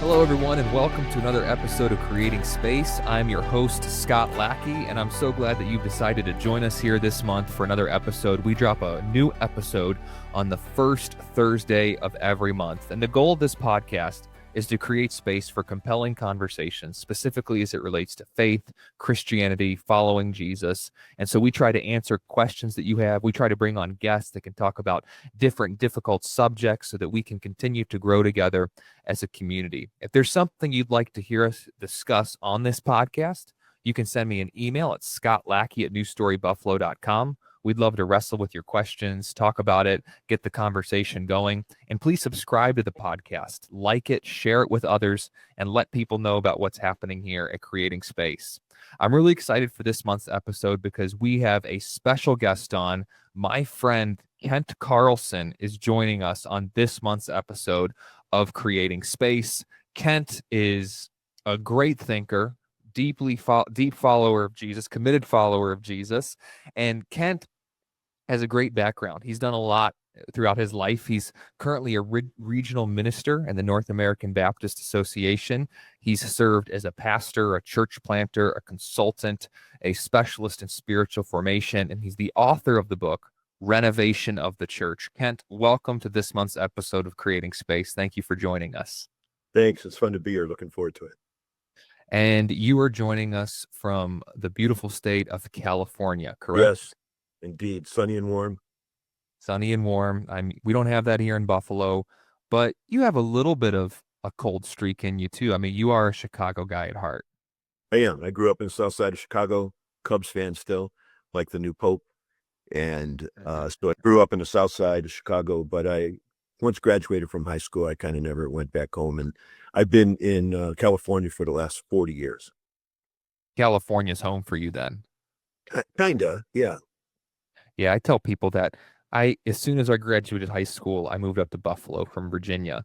Hello, everyone, and welcome to another episode of Creating Space. I'm your host, Scott Lackey, and I'm so glad that you've decided to join us here this month for another episode. We drop a new episode on the first Thursday of every month, and the goal of this podcast is to create space for compelling conversations, specifically as it relates to faith, Christianity, following Jesus. And so we try to answer questions that you have. We try to bring on guests that can talk about different difficult subjects so that we can continue to grow together as a community. If there's something you'd like to hear us discuss on this podcast, you can send me an email at scottlackey@newstorybuffalo.com. We'd love to wrestle with your questions, talk about it, get the conversation going. And please subscribe to the podcast, like it, share it with others, and let people know about what's happening here at Creating Space. I'm really excited for this month's episode because we have a special guest on. My friend Kent Carlson is joining us on this month's episode of Creating Space. Kent is a great thinker, deep follower of Jesus, committed follower of Jesus, and Kent has a great background. He's done a lot throughout his life. He's currently a regional minister in the North American Baptist Association. He's served as a pastor, a church planter, a consultant, a specialist in spiritual formation, and he's the author of the book Renovation of the Church. Kent, welcome to this month's episode of Creating Space. Thank you for joining us. Thanks. It's fun to be here. Looking forward to it. And you are joining us from the beautiful state of California, correct? Yes, indeed. Sunny and warm. Sunny and warm. We don't have that here in Buffalo, but you have a little bit of a cold streak in you too. I mean, you are a Chicago guy at heart. I am. I grew up in the south side of Chicago, Cubs fan still, like the new Pope. And so I grew up in the south side of Chicago, but I once graduated from high school, I kind of never went back home. And I've been in California for the last 40 years. California's home for you then? Kinda, yeah. Yeah, I tell people that as soon as I graduated high school, I moved up to Buffalo from Virginia.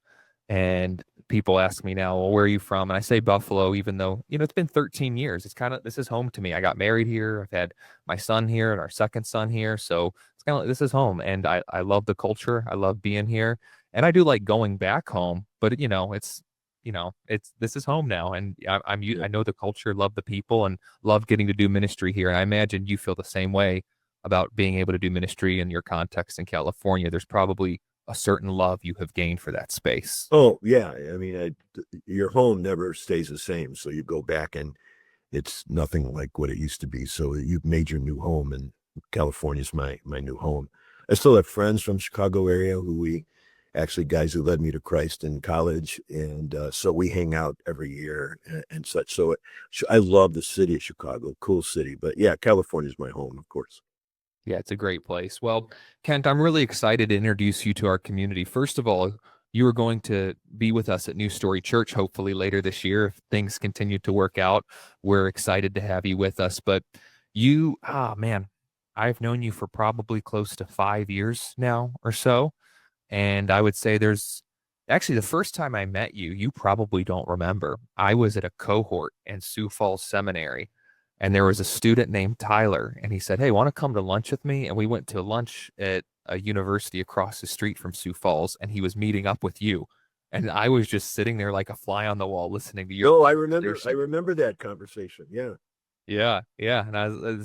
And people ask me now, well, where are you from? And I say Buffalo, even though, it's been 13 years. This is home to me. I got married here. I've had my son here and our second son here. So it's kind of like, this is home. And I love the culture. I love being here. And I do like going back home, but this is home now. And I know the culture, love the people, and love getting to do ministry here. And I imagine you feel the same way about being able to do ministry in your context in California. There's probably a certain love you have gained for that space. Oh, yeah. I mean, your home never stays the same. So you go back and it's nothing like what it used to be. So you've made your new home, and California's my new home. I still have friends from Chicago area guys who led me to Christ in college. And so we hang out every year and such. So I love the city of Chicago, cool city. But yeah, California's my home, of course. Yeah, it's a great place. Well, Kent, I'm really excited to introduce you to our community. First of all, you are going to be with us at New Story Church, hopefully later this year. If things continue to work out, we're excited to have you with us. But I've known you for probably close to 5 years now or so. And I would say there's actually the first time I met you, you probably don't remember. I was at a cohort in Sioux Falls Seminary. And there was a student named Tyler, and he said, hey, want to come to lunch with me? And we went to lunch at a university across the street from Sioux Falls, and he was meeting up with you. And I was just sitting there like a fly on the wall listening to you. No, I remember that conversation. Yeah. Yeah. And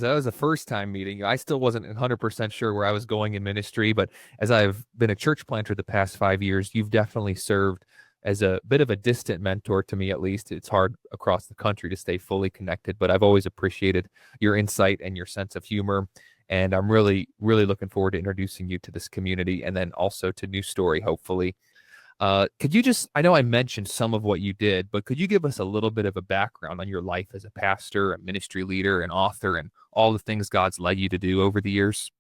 that was the first time meeting you. I still wasn't 100% sure where I was going in ministry, but as I've been a church planter the past 5 years, you've definitely served as a bit of a distant mentor to me, at least. It's hard across the country to stay fully connected, but I've always appreciated your insight and your sense of humor. And I'm really, really looking forward to introducing you to this community and then also to New Story, hopefully. I know I mentioned some of what you did, but could you give us a little bit of a background on your life as a pastor, a ministry leader, an author, and all the things God's led you to do over the years?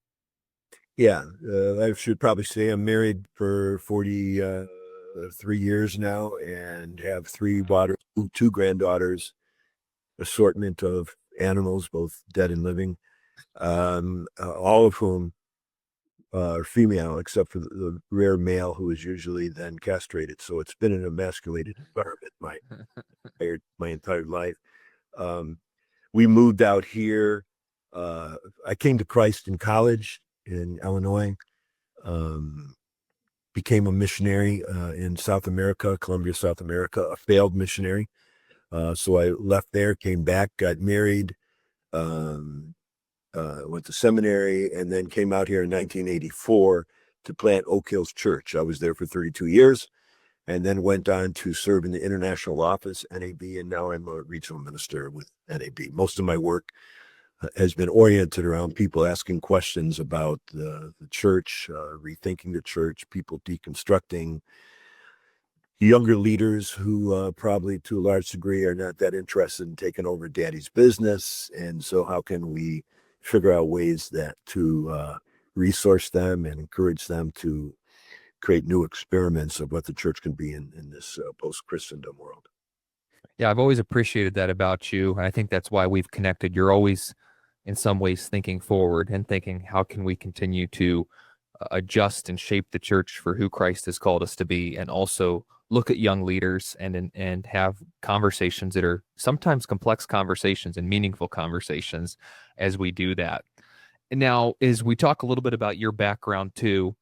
Yeah, I should probably say I'm married for 43 years now and have two granddaughters, assortment of animals, both dead and living, all of whom are female, except for the rare male who is usually then castrated. So it's been an emasculated environment my entire life. We moved out here. I came to Christ in college in Illinois. became a missionary in South America, Colombia, South America, a failed missionary. So I left there, came back, got married, um, went to seminary, and then came out here in 1984 to plant Oak Hills Church. I was there for 32 years and then went on to serve in the international office, NAB, and now I'm a regional minister with NAB. Most of my work has been oriented around people asking questions about the church, rethinking the church, people deconstructing, younger leaders who probably to a large degree are not that interested in taking over daddy's business. And so how can we figure out ways that to resource them and encourage them to create new experiments of what the church can be in this post-Christendom world. Yeah, I've always appreciated that about you. And I think that's why we've connected. You're always, in some ways, thinking forward and thinking, how can we continue to adjust and shape the church for who Christ has called us to be, and also look at young leaders and have conversations that are sometimes complex conversations and meaningful conversations as we do that. And now, as we talk a little bit about your background too,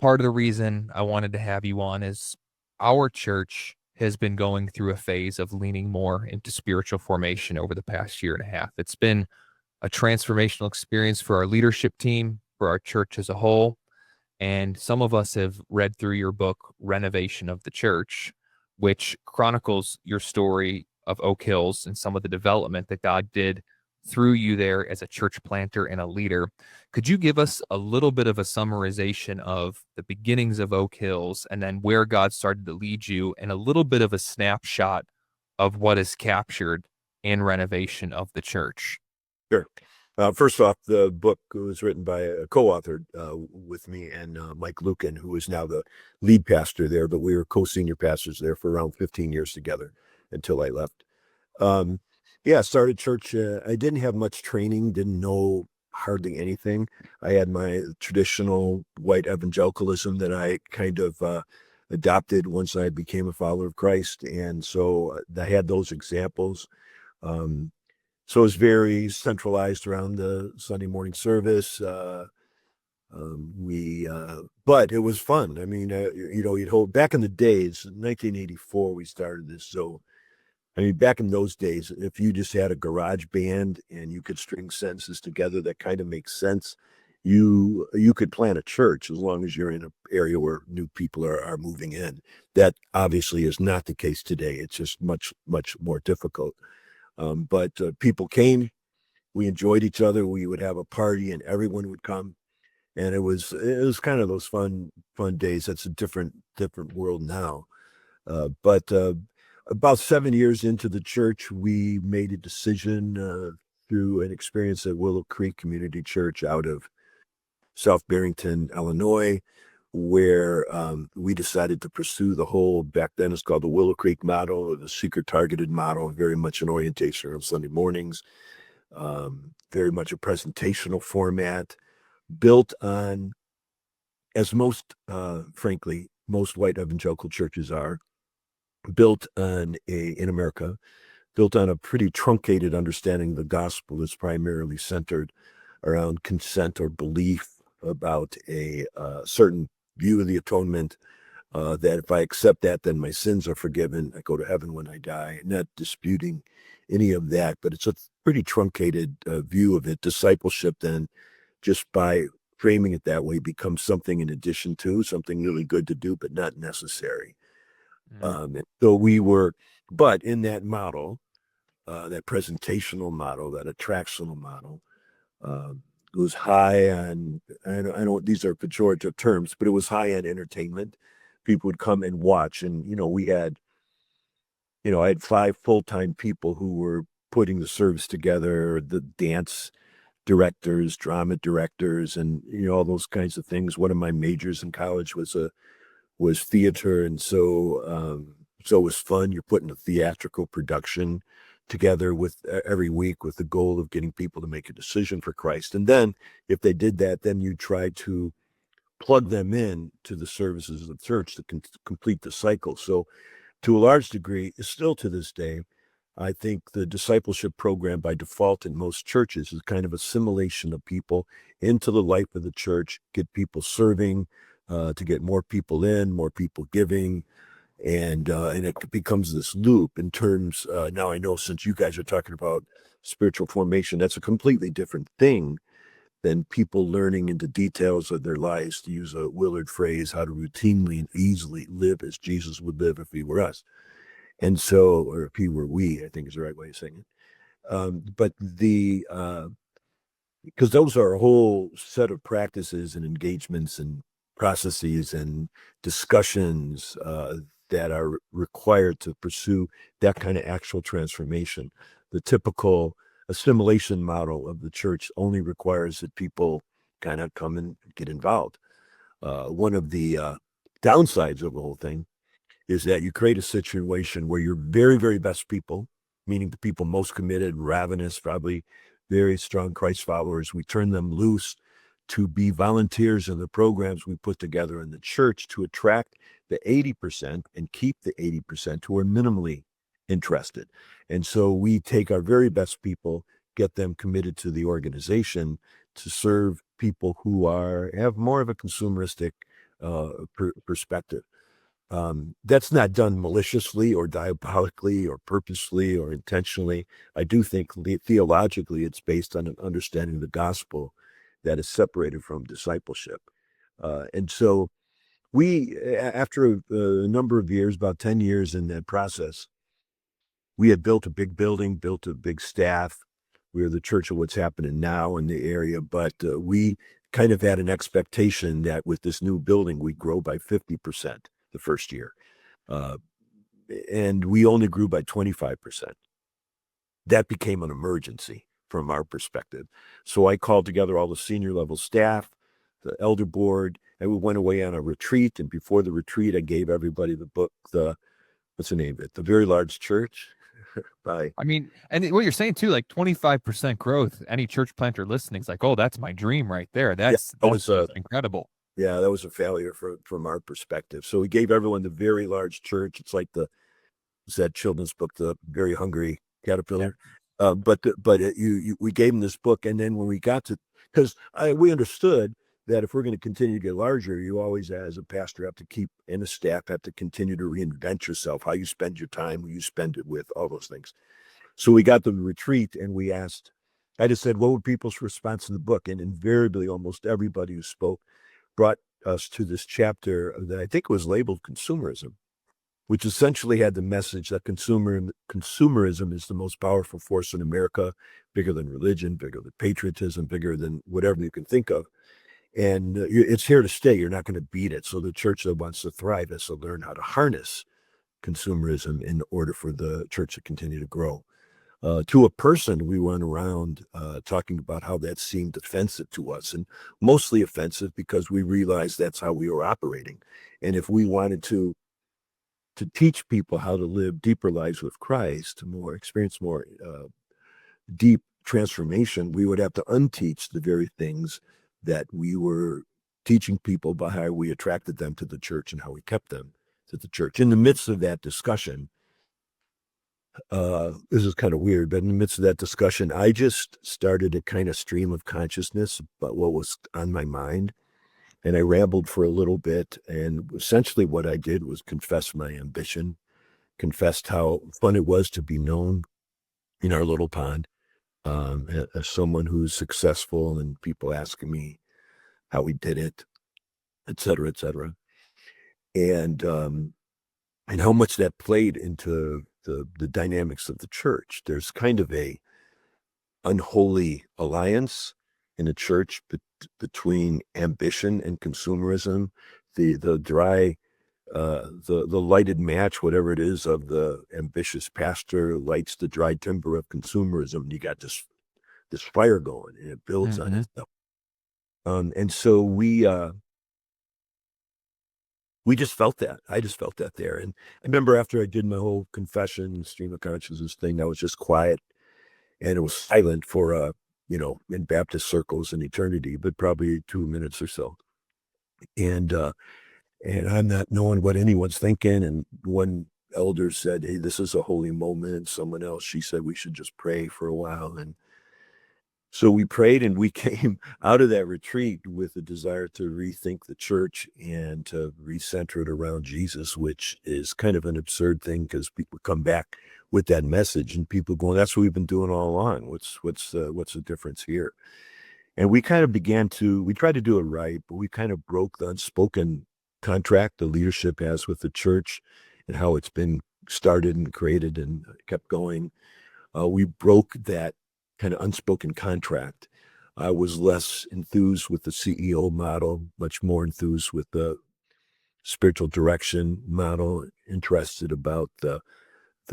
part of the reason I wanted to have you on is our church has been going through a phase of leaning more into spiritual formation over the past year and a half. It's been a transformational experience for our leadership team, for our church as a whole. And some of us have read through your book, Renovation of the Church, which chronicles your story of Oak Hills and some of the development that God did through you there as a church planter and a leader. Could you give us a little bit of a summarization of the beginnings of Oak Hills and then where God started to lead you, and a little bit of a snapshot of what is captured in Renovation of the Church? Sure. First off, the book was written by a co-author with me and Mike Lucan, who is now the lead pastor there, but we were co-senior pastors there for around 15 years together until I left. Yeah, started church. I didn't have much training, didn't know hardly anything. I had my traditional white evangelicalism that I kind of adopted once I became a follower of Christ. And so I had those examples. Um, so it was very centralized around the Sunday morning service. But it was fun. I mean, you'd hold back in the days, 1984, we started this. So, I mean, back in those days, if you just had a garage band and you could string sentences together, that kind of makes sense. You could plant a church as long as you're in an area where new people are moving in. That obviously is not the case today. It's just much, much more difficult. But people came, we enjoyed each other. We would have a party and everyone would come. And it was kind of those fun days. That's a different world now. But about 7 years into the church, we made a decision through an experience at Willow Creek Community Church out of South Barrington, Illinois, where we decided to pursue the whole, back then it's called the Willow Creek model, or the seeker targeted model, very much an orientation on Sunday mornings, very much a presentational format, built on, as most, frankly, most white evangelical churches are, built on in America, built on a pretty truncated understanding of the gospel that's primarily centered around consent or belief about a certain view of the atonement, that if I accept that, then my sins are forgiven. I go to heaven when I die. Not disputing any of that, but it's a pretty truncated view of it. Discipleship then, just by framing it that way, becomes something in addition to, something really good to do, but not necessary. And so we were, but in that model, that presentational model, that attractional model, it was high on, I don't, these are pejorative terms, but it was high end entertainment. People would come and watch. And, I had 5 full-time people who were putting the service together, the dance directors, drama directors, and, all those kinds of things. One of my majors in college was theater. And so it was fun. You're putting a theatrical production together with every week with the goal of getting people to make a decision for Christ. And then if they did that, then you try to plug them in to the services of the church to complete the cycle. So to a large degree, still to this day, I think the discipleship program by default in most churches is kind of assimilation of people into the life of the church, get people serving to get more people in, more people giving, and it becomes this loop in terms. Now I know since you guys are talking about spiritual formation, that's a completely different thing than people learning into details of their lives, to use a Willard phrase, how to routinely and easily live as Jesus would live if he were us. And so, or if he were we, I think is the right way of saying it. But because those are a whole set of practices and engagements and processes and discussions that are required to pursue that kind of actual transformation. The typical assimilation model of the church only requires that people kind of come and get involved. One of the downsides of the whole thing is that you create a situation where your very, very best people, meaning the people most committed, ravenous, probably very strong Christ followers, we turn them loose to be volunteers in the programs we put together in the church to attract the 80% and keep the 80% who are minimally interested. And so we take our very best people, get them committed to the organization to serve people who have more of a consumeristic perspective. That's not done maliciously or diabolically or purposely or intentionally. I do think theologically it's based on an understanding of the gospel that is separated from discipleship. And so after a number of years, about 10 years in that process, we had built a big building, built a big staff. We were the church of what's happening now in the area, but we kind of had an expectation that with this new building, we'd grow by 50% the first year. Uh, and we only grew by 25%. That became an emergency from our perspective. So I called together all the senior level staff, the elder board, and we went away on a retreat. And before the retreat, I gave everybody the book, what's the name of it? The Very Large Church by. I mean, and what you're saying too, like 25% growth, any church planter listening is like, oh, that's my dream right there. Yeah, That's just incredible. yeah, that was a failure from our perspective. So we gave everyone the Very Large Church. It's like that children's book, The Very Hungry Yeah. Caterpillar. We gave them this book, and then when we got to, because we understood that if we're going to continue to get larger, you always, as a pastor, have to keep, and a staff have to continue to reinvent yourself, how you spend your time, who you spend it with, all those things. So we got the retreat, and we asked. I just said, what would people's response to the book? And invariably, almost everybody who spoke brought us to this chapter that I think was labeled consumerism, which essentially had the message that consumerism is the most powerful force in America, bigger than religion, bigger than patriotism, bigger than whatever you can think of. And it's here to stay. You're not going to beat it. So the church that wants to thrive has to learn how to harness consumerism in order for the church to continue to grow. To a person, we went around talking about how that seemed offensive to us, and mostly offensive because we realized that's how we were operating. And if we wanted to teach people how to live deeper lives with Christ, to experience more deep transformation, we would have to unteach the very things that we were teaching people by how we attracted them to the church and how we kept them to the church. In the midst of that discussion, this is kind of weird, but in the midst of that discussion, I just started a kind of stream of consciousness about what was on my mind. And I rambled for a little bit. And essentially what I did was confess my ambition, confessed how fun it was to be known in our little pond, as someone who's successful, and people asking me how we did it, et cetera, et cetera. And how much that played into the dynamics of the church. There's kind of a unholy alliance in the church between ambition and consumerism. The dry the lighted match, whatever it is, of the ambitious pastor lights the dry timber of consumerism, and you got this fire going, and it builds on Mm-hmm. itself. And so we just felt that. I just felt that there. And I remember after I did my whole confession, stream of consciousness thing, I was just quiet, and it was silent for in Baptist circles an eternity, but probably 2 minutes or so. And I'm not knowing what anyone's thinking. And one elder said, "Hey, this is a holy moment." Someone else, she said, "We should just pray for a while." So we prayed and we came out of that retreat with a desire to rethink the church and to recenter it around Jesus, which is kind of an absurd thing because people come back with that message and people going, "That's what we've been doing all along. What's the difference here?" And we kind of we tried to do it right, but we kind of broke the unspoken contract the leadership has with the church and how it's been started and created and kept going. We broke that kind of unspoken contract. I was less enthused with the CEO model, much more enthused with the spiritual direction model, interested about the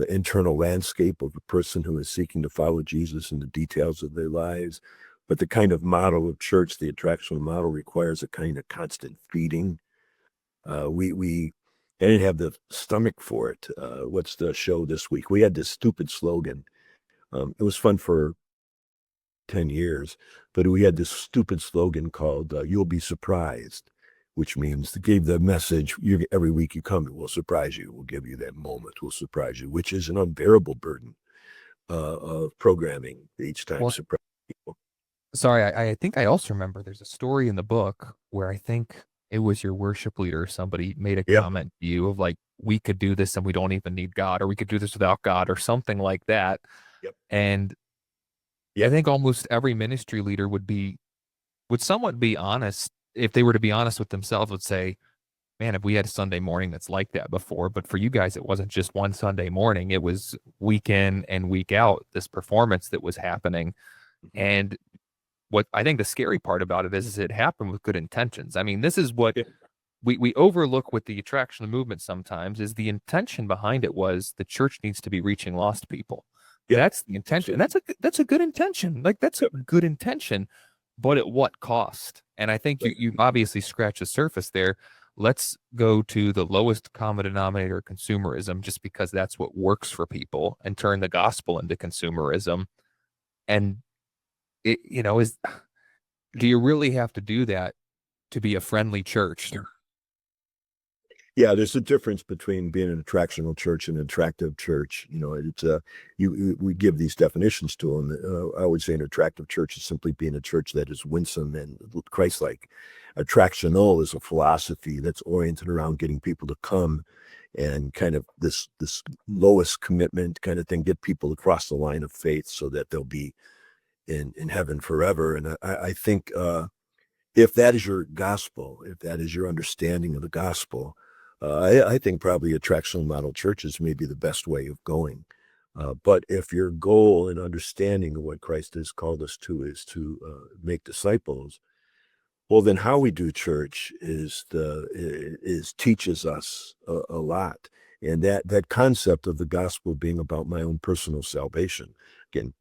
internal landscape of a person who is seeking to follow Jesus in the details of their lives. But the kind of model of church, the attractional model, requires a kind of constant feeding. We I didn't have the stomach for it. What's the show this week? We had this stupid slogan. It was fun for 10 years, but we had this stupid slogan called "You'll be surprised," which means to give the message every week you come, we'll surprise you. We'll give you that moment. We'll surprise you, which is an unbearable burden of programming each time Well, surprise people. sorry, I think I also remember there's a story in the book where I think it was your worship leader or somebody made a Yep. comment to you of like, we could do this and we don't even need God, or we could do this without God, or something like that. Yep. And I Yep. think almost every ministry leader would somewhat be honest if they were to be honest with themselves, would say, man, if we had a Sunday morning that's like that before, but for you guys, it wasn't just one Sunday morning, it was week in and week out, this performance that was happening. Mhm. And what I think the scary part about it is it happened with good intentions. I mean, this is what Yeah. we overlook with the attraction movement sometimes is the intention behind it was the church needs to be reaching lost people. Yep. That's the intention. And Absolutely. that's a good intention. Like that's a Yep. good intention, but at what cost? And I think Right. you obviously scratch the surface there. Let's go to the lowest common denominator, consumerism, just because that's what works for people, and turn the gospel into consumerism. And it, is do you really have to do that to be a friendly church? Yeah, there's a difference between being an attractional church and an attractive church. You know, it's we give these definitions to them. I would say an attractive church is simply being a church that is winsome and Christ-like. Attractional is a philosophy that's oriented around getting people to come and kind of this lowest commitment kind of thing, get people across the line of faith so that they'll be in heaven forever. And I think if that is your gospel, if that is your understanding of the gospel, I think probably attractional model churches may be the best way of going. But if your goal and understanding of what Christ has called us to is to make disciples, well, then how we do church is teaches us a lot, and that concept of the gospel being about my own personal salvation. Again,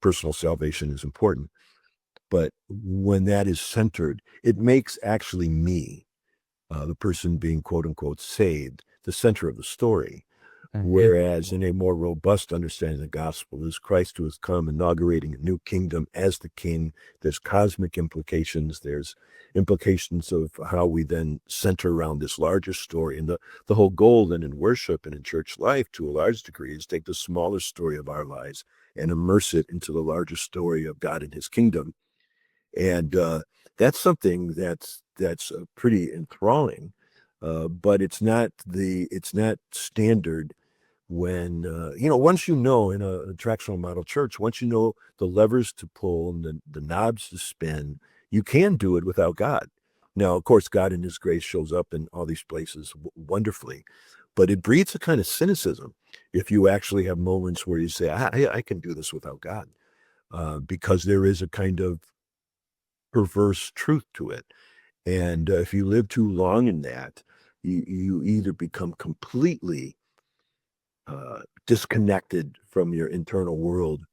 personal salvation is important, but when that is centered, it makes actually me, the person being quote unquote saved, the center of the story. Mhm. Whereas in a more robust understanding of the gospel is Christ who has come inaugurating a new kingdom as the king. There's cosmic implications. There's implications of how we then center around this larger story. And the whole goal then in worship and in church life to a large degree is take the smaller story of our lives and immerse it into the larger story of God and his kingdom. And that's something that's pretty enthralling, but it's not standard when once you know in a attractional model church, once you know the levers to pull and the knobs to spin, you can do it without God. Now, of course, God in His grace shows up in all these places wonderfully, but it breeds a kind of cynicism if you actually have moments where you say, I can do this without God," because there is a kind of perverse truth to it. And if you live too long in that, you either become completely disconnected from your internal world,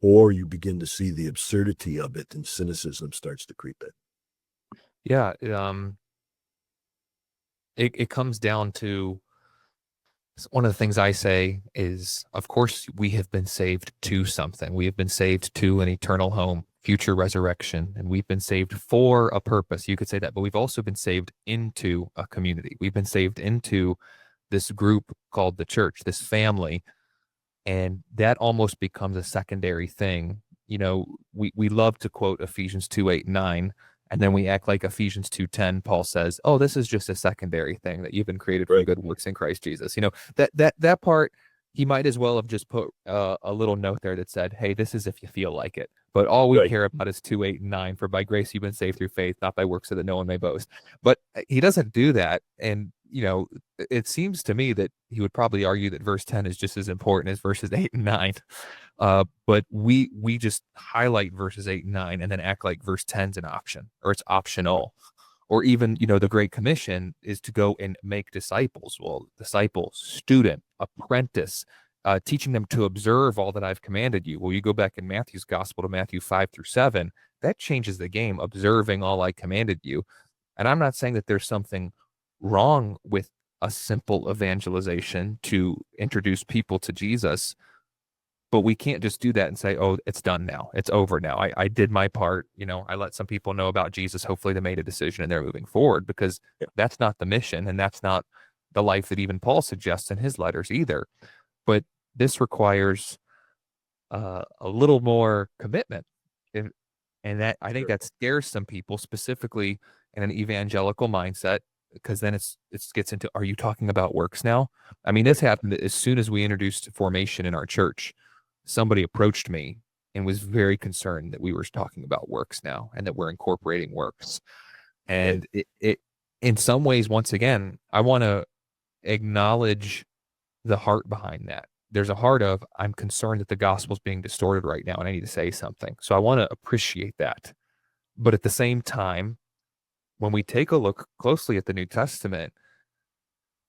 or you begin to see the absurdity of it, and cynicism starts to creep in. Yeah, it comes down to one of the things I say is, of course, we have been saved to something. We have been saved to an eternal home, future resurrection, and we've been saved for a purpose. You could say that, but we've also been saved into a community. We've been saved into this group called the church, this family, and that almost becomes a secondary thing. we love to quote Ephesians 2:8 and 9, and then we act like Ephesians 2:10, Paul says, oh, this is just a secondary thing, that you've been created from Right. good works in Christ Jesus. That part, he might as well have just put a little note there that said, hey, this is if you feel like it. But all we Right. care about is 2:8 and 9, for by grace you've been saved through faith, not by works, so that no one may boast. But he doesn't do that. And, it seems to me that he would probably argue that verse 10 is just as important as verses 8 and 9. But we just highlight verses 8 and 9 and then act like verse 10 is an option, or it's optional. Or even, the Great Commission is to go and make disciples. Well, disciple, student, apprentice, teaching them to observe all that I've commanded you. Well, you go back in Matthew's gospel to Matthew 5 through 7, that changes the game, observing all I commanded you. And I'm not saying that there's something wrong with a simple evangelization to introduce people to Jesus, but we can't just do that and say, oh, it's done now. It's over now. I did my part. I let some people know about Jesus. Hopefully they made a decision and they're moving forward, because Yeah. that's not the mission. And that's not the life that even Paul suggests in his letters either. But this requires a little more commitment. If, and that, I think Sure. that scares some people, specifically in an evangelical mindset, because then it gets into, are you talking about works now? I mean, this Right. happened as soon as we introduced formation in our church. Somebody approached me and was very concerned that we were talking about works now and that we're incorporating works. Okay. And it in some ways, once again, I want to acknowledge the heart behind that. There's a heart of, I'm concerned that the gospel's being distorted right now and I need to say something. So I want to appreciate that. But at the same time, when we take a look closely at the New Testament,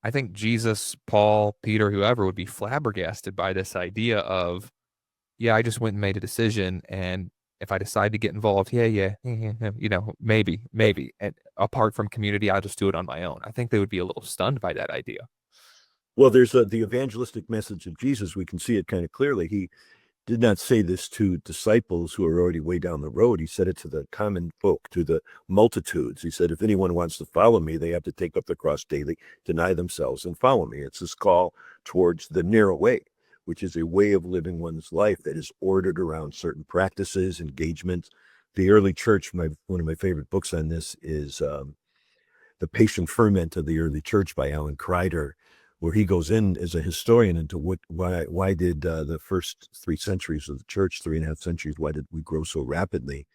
I think Jesus, Paul, Peter, whoever would be flabbergasted by this idea of, yeah, I just went and made a decision. And if I decide to get involved, yeah, maybe. And apart from community, I'll just do it on my own. I think they would be a little stunned by that idea. Well, there's the evangelistic message of Jesus. We can see it kind of clearly. He did not say this to disciples who are already way down the road. He said it to the common folk, to the multitudes. He said, if anyone wants to follow me, they have to take up the cross daily, deny themselves, and follow me. It's this call towards the narrow way, which is a way of living one's life that is ordered around certain practices, engagements. The early church, one of my favorite books on this is The Patient Ferment of the Early Church by Alan Kreider, where he goes in as a historian into why did the first 3 centuries of the church, 3.5 centuries, why did we grow so rapidly?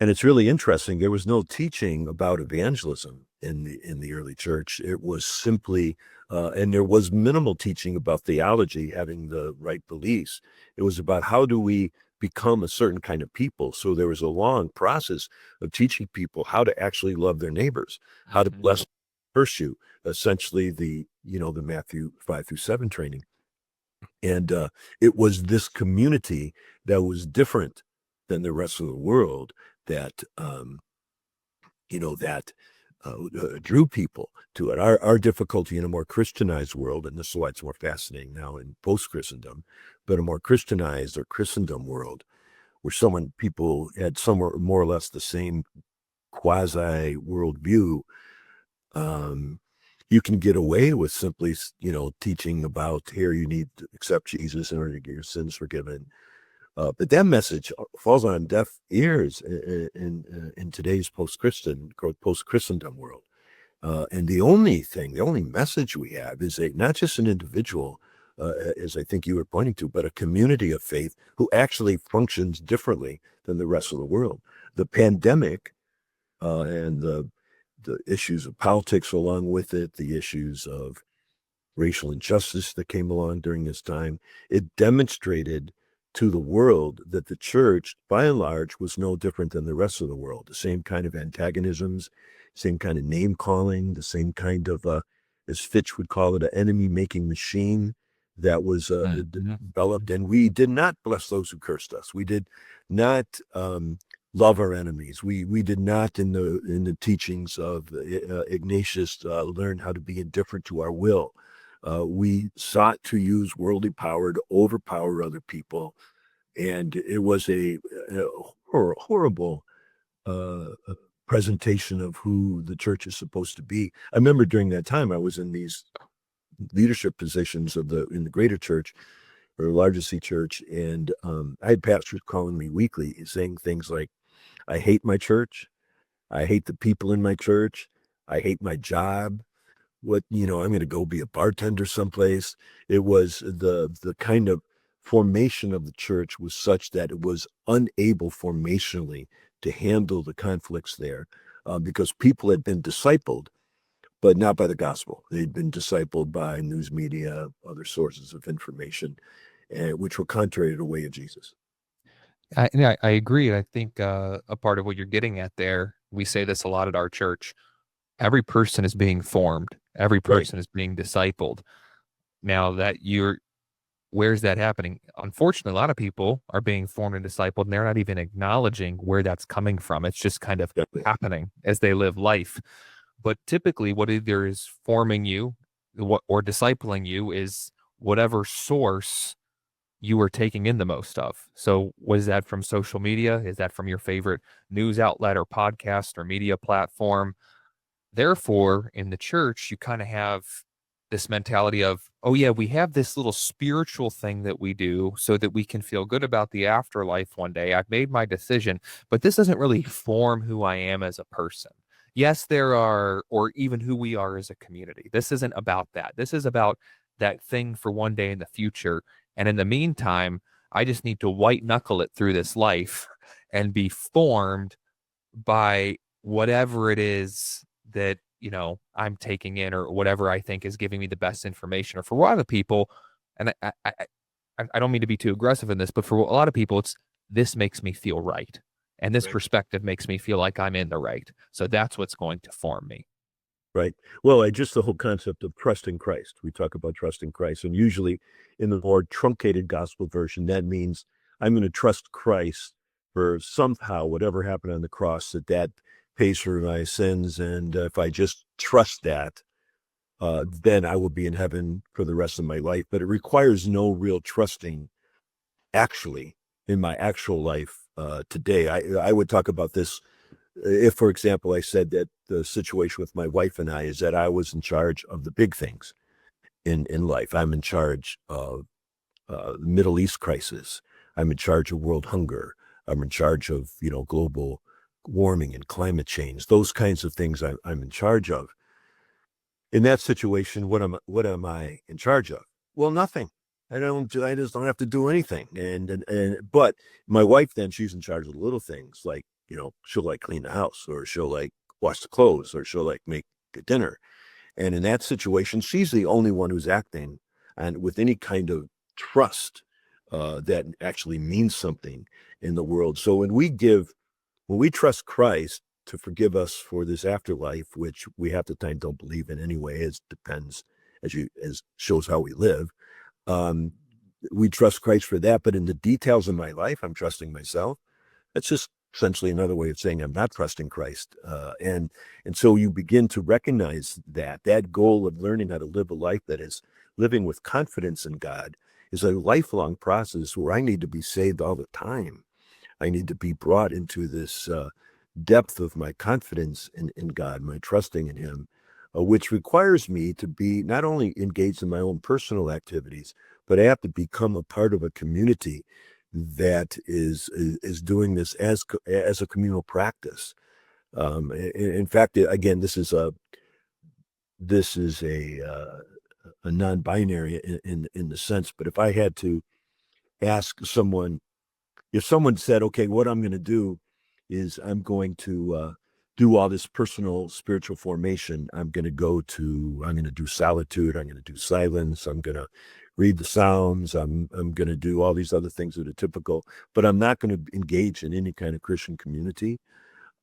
And it's really interesting. There was no teaching about evangelism in the early church. It was simply, and there was minimal teaching about theology, having the right beliefs. It was about how do we become a certain kind of people. So there was a long process of teaching people how to actually love their neighbors, how to Mhm. bless, curse you, essentially the Matthew 5 through 7 training. And it was this community that was different than the rest of the world that that drew people to it. Our difficulty in a more Christianized world, and this is why it's more fascinating now in post-Christendom, but a more Christianized or Christendom world, where people had somewhere more or less the same quasi worldview. Um, you can get away with simply, teaching about here you need to accept Jesus in order to get your sins forgiven. But that message falls on deaf ears in today's post-Christendom world. And the only message we have is not just an individual, as I think you were pointing to, but a community of faith who actually functions differently than the rest of the world. The pandemic and the issues of politics along with it, the issues of racial injustice that came along during this time, it demonstrated to the world that the church, by and large, was no different than the rest of the world. The same kind of antagonisms, same kind of name calling, the same kind of, as Fitch would call it, an enemy making machine that was Mhm. developed. And we did not bless those who cursed us. We did not love our enemies. We did not, in the teachings of Ignatius, learn how to be indifferent to our will. We sought to use worldly power to overpower other people, and it was a horrible presentation of who the church is supposed to be. I remember during that time I was in these leadership positions in the greater church, or largest C church, and I had pastors calling me weekly saying things like, "I hate my church. I hate the people in my church. I hate my job. I'm going to go be a bartender someplace." It was the kind of formation of the church was such that it was unable formationally to handle the conflicts there, because people had been discipled, but not by the gospel. They'd been discipled by news media, other sources of information, which were contrary to the way of Jesus. I agree. I think a part of what you're getting at there, we say this a lot at our church. Every person is being formed. Every Right. person is being discipled. Now that you're, where's that happening? Unfortunately, a lot of people are being formed and discipled, and they're not even acknowledging where that's coming from. It's just kind of Definitely. happening as they live life. But typically, what either is forming you, or discipling you is whatever source you are taking in the most of. So, was that from social media? Is that from your favorite news outlet or podcast or media platform? Therefore, in the church, you kind of have this mentality of, oh, yeah, we have this little spiritual thing that we do so that we can feel good about the afterlife one day. I've made my decision, but this doesn't really form who I am as a person. Yes, there are, or even who we are as a community. This isn't about that. This is about that thing for one day in the future. And in the meantime, I just need to white knuckle it through this life and be formed by whatever it is that I'm taking in, or whatever I think is giving me the best information. Or for a lot of people, and I don't mean to be too aggressive in this, but for a lot of people, it's this makes me feel right, and this Right. perspective makes me feel like I'm in the right, so that's what's going to form me. Right. Well, just the whole concept of trusting Christ. We talk about trusting Christ, and usually in the more truncated gospel version, that means I'm going to trust Christ for somehow whatever happened on the cross, that pays for my sins, and if I just trust that, then I will be in heaven for the rest of my life. But it requires no real trusting, actually, in my actual life today. I would talk about this if, for example, I said that the situation with my wife and I is that I was in charge of the big things in life. I'm in charge of the Middle East crisis. I'm in charge of world hunger. I'm in charge of global warming and climate change. Those kinds of things I'm in charge of. In that situation, what am I in charge of? Well, nothing. I just don't have to do anything. But my wife, then, she's in charge of the little things, like, she'll like clean the house, or she'll like wash the clothes, or she'll like make the dinner. And in that situation, she's the only one who's acting and with any kind of trust that actually means something in the world. So when we trust Christ to forgive us for this afterlife, which we half the time don't believe in anyway, it depends, as shows how we live. Um, we trust Christ for that, but in the details of my life, I'm trusting myself. That's just essentially another way of saying I'm not trusting Christ. And so you begin to recognize that goal of learning how to live a life that is living with confidence in God is a lifelong process where I need to be saved all the time. I need to be brought into this depth of my confidence in God, my trusting in Him, which requires me to be not only engaged in my own personal activities, but I have to become a part of a community that is doing this as a communal practice. In fact, again, this is a non-binary in the sense. But if I had to ask someone, if someone said, okay, what I'm going to do is I'm going to do all this personal spiritual formation. I'm going to do solitude. I'm going to do silence. I'm going to read the Psalms. I'm going to do all these other things that are typical, but I'm not going to engage in any kind of Christian community.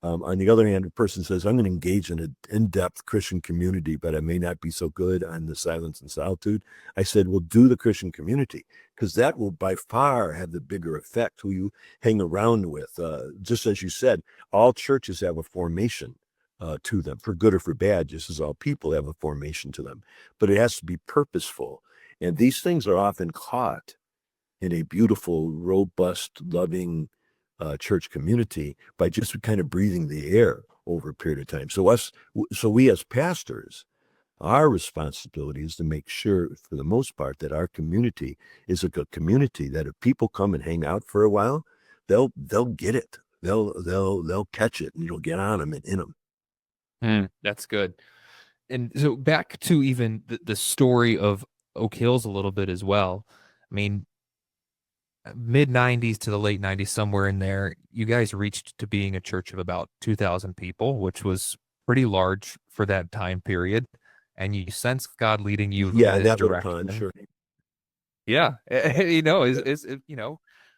On the other hand, a person says, I'm going to engage in an in-depth Christian community, but I may not be so good on the silence and solitude. I said, well, do the Christian community, because that will by far have the bigger effect who you hang around with. Just as you said, all churches have a formation to them, for good or for bad, just as all people have a formation to them. But it has to be purposeful. And these things are often caught in a beautiful, robust, loving church community by just kind of breathing the air over a period of time. So we as pastors Our responsibility is to make sure, for the most part, that our community is a good community, that if people come and hang out for a while, they'll get it. They'll catch it, and it'll get on them and in them. That's good. And so back to even the story of Oak Hills a little bit as well. I mean, mid 90s to the late 90s, somewhere in there, you guys reached to being a church of about 2,000 people, which was pretty large for that time period. And you sense God leading you in Yeah, in this that little pond, direction. sure. Yeah, is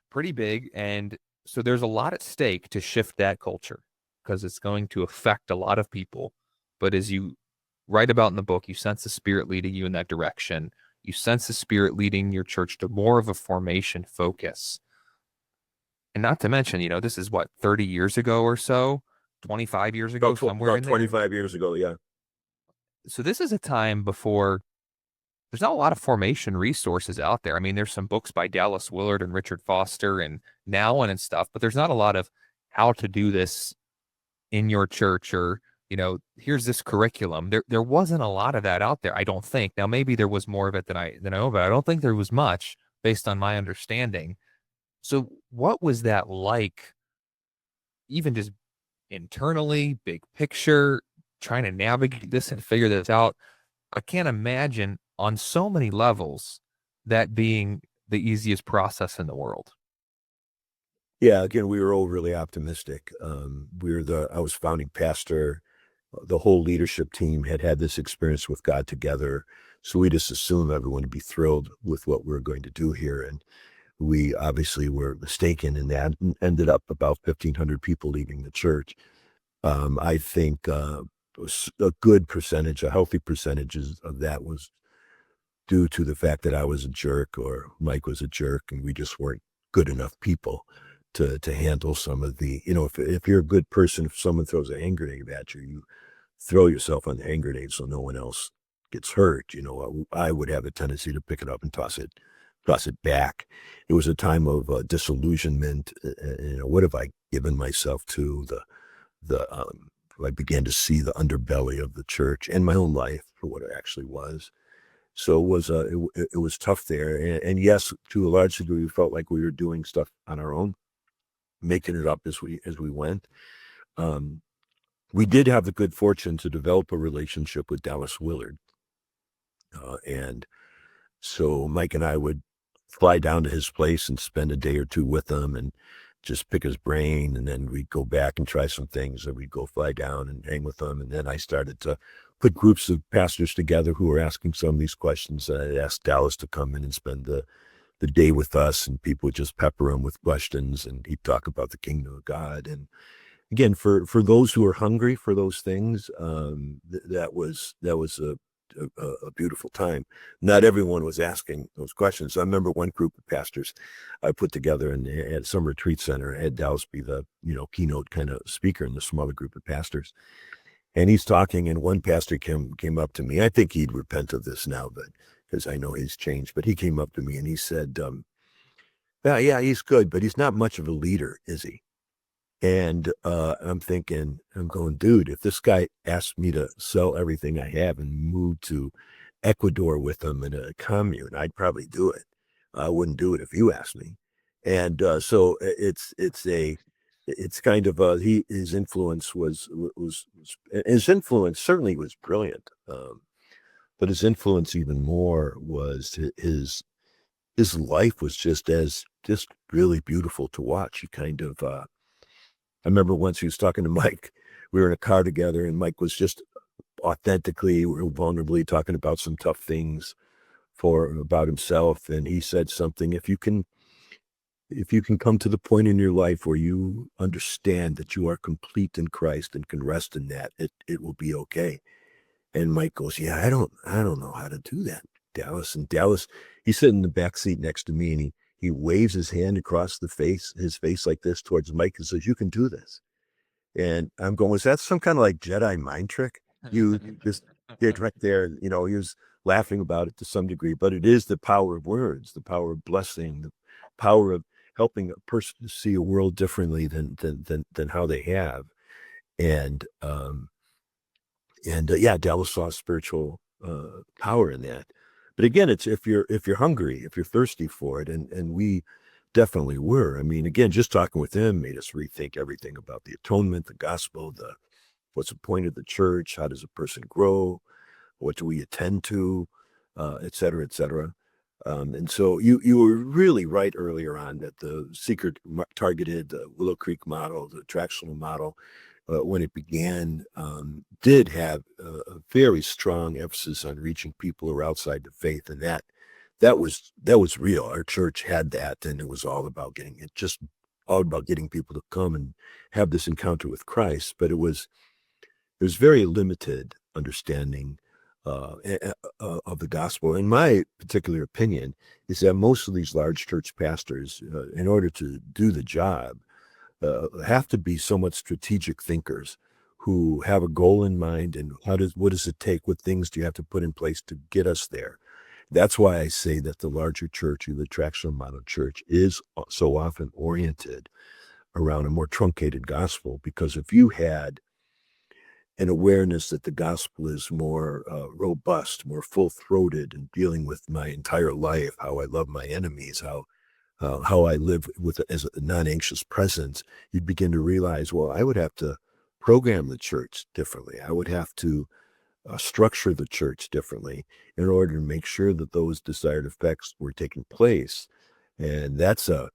pretty big, and so there's a lot at stake to shift that culture because it's going to affect a lot of people. But as you write about in the book, you sense the Spirit leading you in that direction. You sense the Spirit leading your church to more of a formation focus, and not to mention, this is what 30 years ago or so, 25 years ago, somewhere About in there. 25 years ago, yeah. So this is a time before there's not a lot of formation resources out there. I mean, there's some books by Dallas Willard and Richard Foster and Nowen and stuff, but there's not a lot of how to do this in your church or, here's this curriculum. There wasn't a lot of that out there, I don't think. Now maybe there was more of it than I know, but I don't think there was much based on my understanding. So what was that like, even just internally, big picture, trying to navigate this and figure this out? I can't imagine on so many levels that being the easiest process in the world. Yeah, again, we were overly optimistic. I was founding pastor. The whole leadership team had this experience with God together. So we just assumed everyone would be thrilled with what we were going to do here. And we obviously were mistaken in that, and ended up about 1,500 people leaving the church. I think a good percentage, a healthy percentage of that was due to the fact that I was a jerk or Mike was a jerk, and we just weren't good enough people to handle some of the, if you're a good person, if someone throws a hand grenade at you, you throw yourself on the hand grenade so no one else gets hurt. I would have a tendency to pick it up and toss it back. It was a time of disillusionment. What have I given myself to? I began to see the underbelly of the church and my own life for what it actually was. So it was tough there. And yes, to a large degree, we felt like we were doing stuff on our own, making it up as we went. Um, we did have the good fortune to develop a relationship with Dallas Willard. And so Mike and I would fly down to his place and spend a day or two with him and just pick his brain. And then we'd go back and try some things, and we'd go fly down and hang with him. And then I started to put groups of pastors together who were asking some of these questions. I asked Dallas to come in and spend the day with us, and people would just pepper him with questions, and he'd talk about the kingdom of God. And again, for those who are hungry for those things, that was a beautiful time. Not everyone was asking those questions. I remember one group of pastors I put together and at some retreat center. I had Dallas be the keynote kind of speaker in the smaller group of pastors. And he's talking, and one pastor came up to me. I think he'd repent of this now, but because I know he's changed. But he came up to me and he said, yeah, he's good, but he's not much of a leader, is he? And I'm going, dude, if this guy asked me to sell everything I have and move to Ecuador with him in a commune, I'd probably do it. I wouldn't do it if you asked me. And so it's kind of his influence was his influence certainly was brilliant, but his influence even more was his life was just really beautiful to watch. He kind of I remember once he was talking to Mike. We were in a car together, and Mike was just authentically, real vulnerably talking about some tough things about himself. And he said something, if you can come to the point in your life where you understand that you are complete in Christ and can rest in that, it will be okay. And Mike goes, yeah, I don't know how to do that, Dallas. And Dallas, he's sitting in the back seat next to me, and he waves his hand across his face like this towards Mike and says, you can do this. And I'm going, was that some kind of like Jedi mind trick? You just did right there. He was laughing about it to some degree, but it is the power of words, the power of blessing, the power of helping a person to see a world differently than how they have. And yeah, Dallas saw spiritual power in that. But again, it's if you're hungry, if you're thirsty for it, and we definitely were. I mean, again, just talking with him made us rethink everything about the atonement, the gospel, the what's the point of the church, how does a person grow, what do we attend to, et cetera, et cetera. And so you were really right earlier on that the seeker targeted, the Willow Creek model, the attractional model, when it began, did have a very strong emphasis on reaching people who are outside the faith, and that was real. Our church had that, and it was all about getting people to come and have this encounter with Christ. But it was very limited understanding of the gospel. In my particular opinion, is that most of these large church pastors, in order to do the job, have to be somewhat strategic thinkers who have a goal in mind and what does it take? What things do you have to put in place to get us there? That's why I say that the larger church or the attractional model church is so often oriented around a more truncated gospel, because if you had an awareness that the gospel is more robust, more full-throated, and dealing with my entire life, how I love my enemies, how I live as a non-anxious presence, you'd begin to realize, well, I would have to program the church differently. I would have to structure the church differently in order to make sure that those desired effects were taking place. And that's a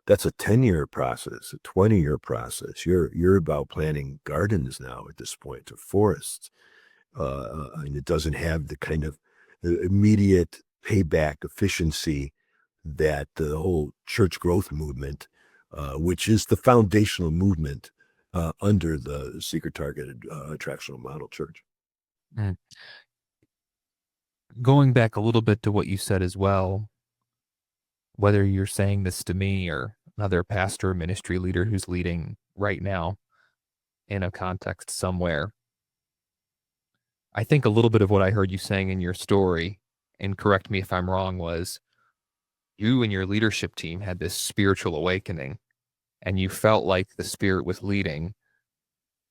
10-year process, a 20-year process. You're about planting gardens now at this point, or forests. And it doesn't have the kind of immediate payback efficiency that the whole church growth movement, which is the foundational movement under the seeker-targeted attractional model church. Mm. Going back a little bit to what you said as well, whether you're saying this to me or another pastor or ministry leader who's leading right now in a context somewhere, I think a little bit of what I heard you saying in your story, and correct me if I'm wrong, was you and your leadership team had this spiritual awakening and you felt like the spirit was leading.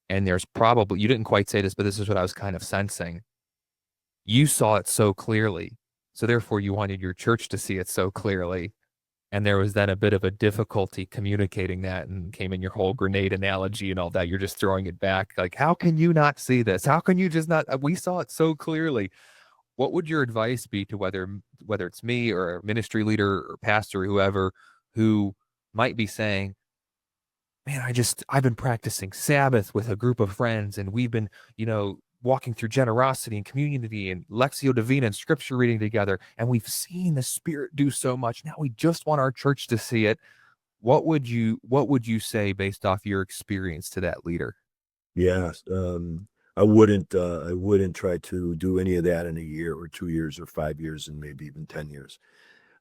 And there's probably, you didn't quite say this, but this is what I was kind of sensing. You saw it so clearly. So therefore, you wanted your church to see it so clearly. And there was then a bit of a difficulty communicating that, and came in your whole grenade analogy and all that. You're just throwing it back. Like, how can you not see this? How can you just not? We saw it so clearly. What would your advice be to whether it's me or a ministry leader or pastor or whoever who might be saying, man, I've been practicing Sabbath with a group of friends, and we've been, walking through generosity and community and Lectio Divina and scripture reading together, and we've seen the Spirit do so much. Now we just want our church to see it. What would you say based off your experience to that leader? Yeah, I wouldn't try to do any of that in a year or 2 years or 5 years and maybe even 10 years.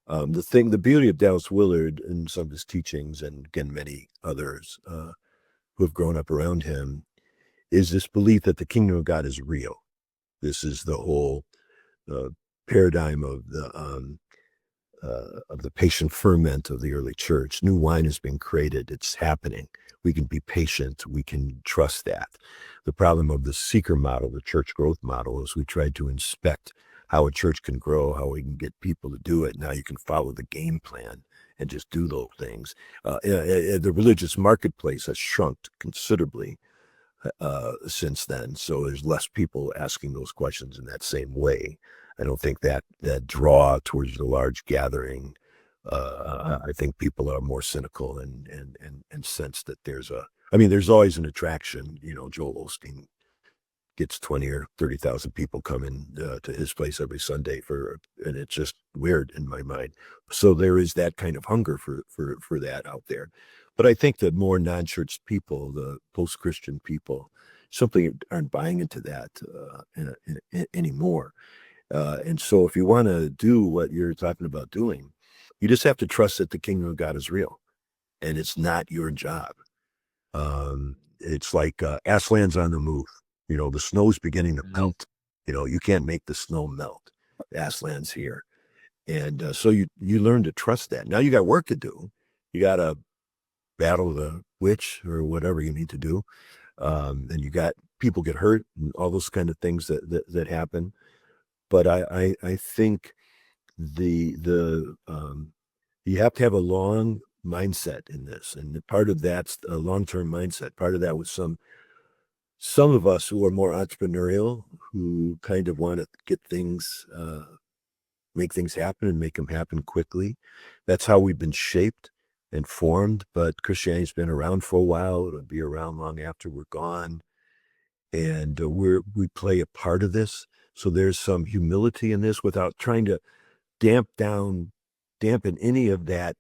The beauty of Dallas Willard and some of his teachings, and again, many others who have grown up around him, is this belief that the kingdom of God is real. This is the whole uh, paradigm of the patient ferment of the early church. New wine has been created. It's happening. We can be patient. We can trust that. The problem of the seeker model, the church growth model, is we try to inspect how a church can grow, how we can get people to do it. Now you can follow the game plan and just do those things. The religious marketplace has shrunk considerably since then. So there's less people asking those questions in that same way. I don't think that draw towards the large gathering. I think people are more cynical and sense that there's always an attraction. Joel Osteen gets 20 or 30,000 people coming to his place every Sunday and it's just weird in my mind. So there is that kind of hunger for that out there. But I think that more non-church people, the post-Christian people, simply aren't buying into that anymore. And so if you want to do what you're talking about doing, you just have to trust that the kingdom of God is real and it's not your job. It's like Aslan's on the move. The snow's beginning to melt. You can't make the snow melt. Aslan's here. And so you learn to trust that. Now you got work to do. You got to battle the witch or whatever you need to do. And you got people get hurt and all those kind of things that happen. But I think the you have to have a long mindset in this, and part of that's a long-term mindset. Part of that was some of us who are more entrepreneurial, who kind of want to get things, make things happen and make them happen quickly. That's how we've been shaped and formed. But Christianity's been around for a while. It'll be around long after we're gone, and we play a part of this. So there's some humility in this without trying to dampen any of that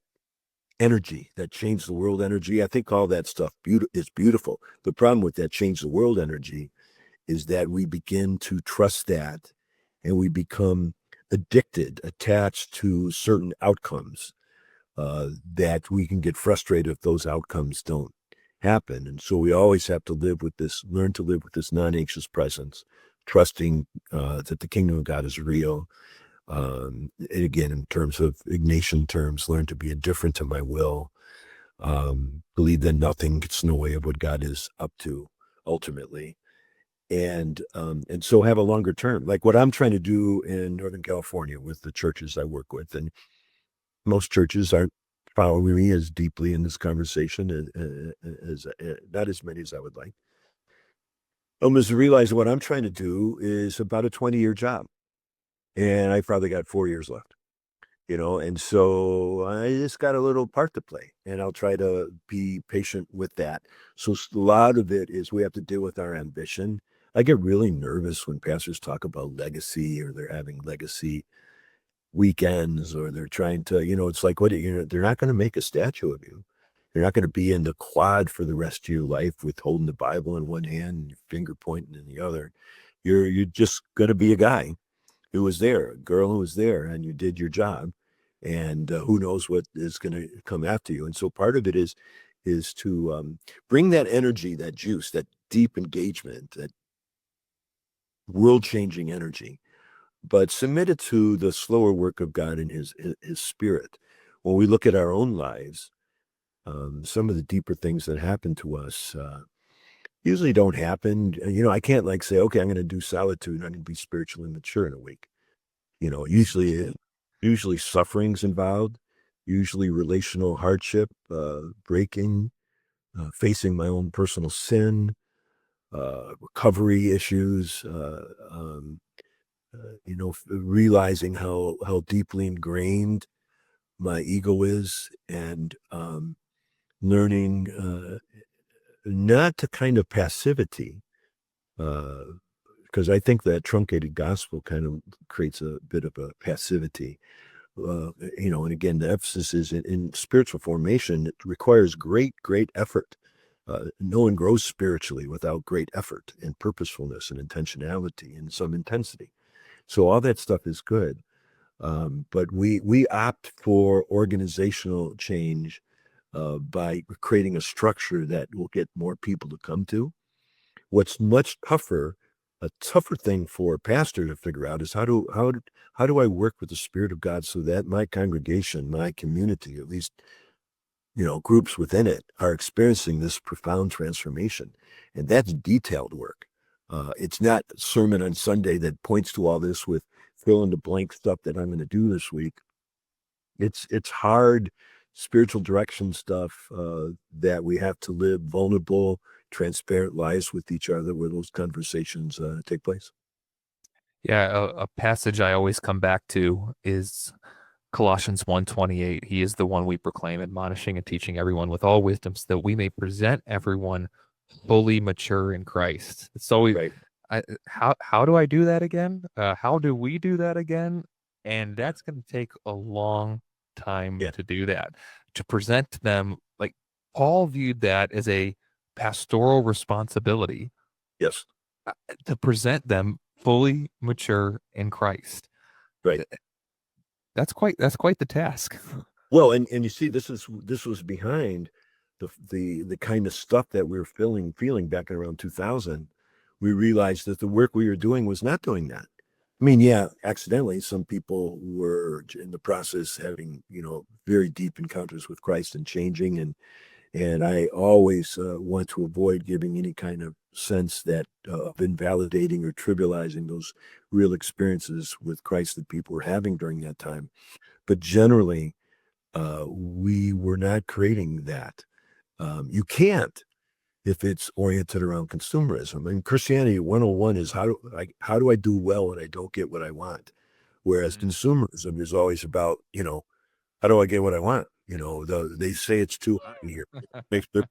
energy, that change the world energy. I think all that stuff is beautiful. The problem with that change the world energy is that we begin to trust that, and we become addicted, attached to certain outcomes, that we can get frustrated if those outcomes don't happen. And so we always have to learn to live with this non-anxious presence, trusting that the kingdom of God is real. Again, in terms of Ignatian terms, learn to be indifferent to my will. Believe that nothing gets in the way of what God is up to ultimately. And so have a longer term, like what I'm trying to do in Northern California with the churches I work with. And most churches aren't following me as deeply in this conversation as not as many as I would like. Is to realize what I'm trying to do is about a 20-year job, and I probably got 4 years left. And so I just got a little part to play, and I'll try to be patient with that. So a lot of it is we have to deal with our ambition. I get really nervous when pastors talk about legacy, or they're having legacy weekends, or they're trying to, it's like, they're not going to make a statue of you. You're not going to be in the quad for the rest of your life with holding the Bible in one hand and your finger pointing in the other. You're just going to be a guy who was there, a girl who was there, and you did your job. And who knows what is going to come after you. And so part of it is to bring that energy, that juice, that deep engagement, that world-changing energy, but submit it to the slower work of God and His Spirit. When we look at our own lives, some of the deeper things that happen to us usually don't happen. I can't like say, okay, I'm going to do solitude. I'm going to be spiritually mature in a week. Usually suffering's involved, usually relational hardship, breaking, facing my own personal sin, recovery issues, realizing how deeply ingrained my ego is, and learning not to kind of passivity, because I think that truncated gospel kind of creates a bit of a passivity. And again, the emphasis is in spiritual formation. It requires great effort. No one grows spiritually without great effort and purposefulness and intentionality and some intensity. So all that stuff is good. But we opt for organizational change by creating a structure that will get more people to come to. What's much tougher, a tougher thing for a pastor to figure out is how do I work with the Spirit of God so that my congregation, my community, at least, groups within it, are experiencing this profound transformation. And that's detailed work. It's not a sermon on Sunday that points to all this with fill in the blank stuff that I'm going to do this week. It's hard spiritual direction stuff that we have to live vulnerable, transparent lives with each other where those conversations take place. Yeah, a passage I always come back to is Colossians 1:28. He is the one we proclaim, admonishing and teaching everyone with all wisdom, so that we may present everyone fully mature in Christ. So Right. how do I do that again? How do we do that again? And that's going to take a long time Yeah. to do that, to present them like Paul viewed that as a pastoral responsibility, Yes. to present them fully mature in Christ. Right. That's quite the task. Well, and you see, this was behind the kind of stuff that we were feeling back in around 2000. We realized that the work we were doing was not doing that. I mean, yeah, accidentally, some people were in the process having, very deep encounters with Christ and changing. And I always want to avoid giving any kind of sense that of invalidating or trivializing those real experiences with Christ that people were having during that time. But generally, we were not creating that. You can't if it's oriented around consumerism. I mean, Christianity 101 is how do I do well when I don't get what I want? Whereas Mm. consumerism is always about, how do I get what I want? They say it's too hot in here. Makes their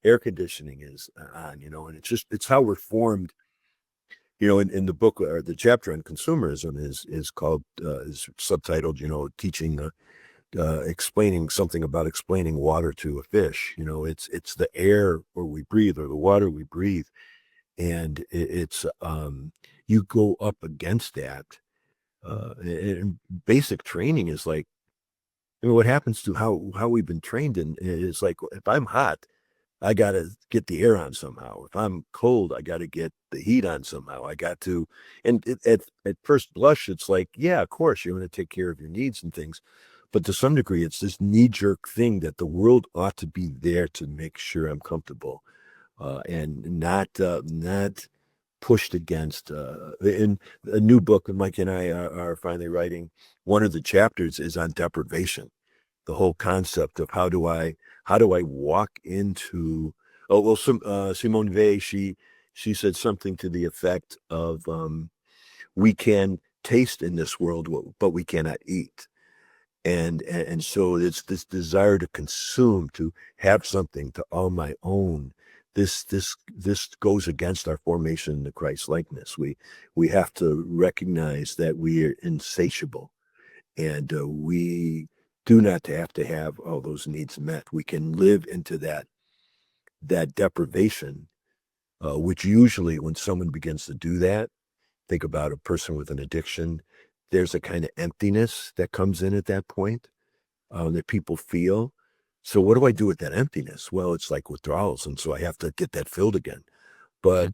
air conditioning is on, and it's how we're formed. In the book or the chapter on consumerism is called is subtitled, teaching explaining something about explaining water to a fish. It's the air or we breathe or the water we breathe, and it's you go up against that. And basic training is like, what happens to how we've been trained in is like, if I'm hot, I got to get the air on somehow. If I'm cold, I got to get the heat on somehow. I got to, and at first blush, it's like, yeah, of course, you're going to take care of your needs and things. But to some degree, it's this knee jerk thing that the world ought to be there to make sure I'm comfortable, and not pushed against. In a new book that Mike and I are finally writing, one of the chapters is on deprivation, the whole concept of how do I walk into. Oh well, Simone Weil, she said something to the effect of, we can taste in this world, but we cannot eat. And so it's this desire to consume, to have something to all my own. This goes against our formation in the Christ likeness. We have to recognize that we are insatiable, and we do not have to have all those needs met. We can live into that deprivation, which usually when someone begins to do that, think about a person with an addiction, there's a kind of emptiness that comes in at that point, that people feel. So what do I do with that emptiness? Well, it's like withdrawals, and so I have to get that filled again. Mm.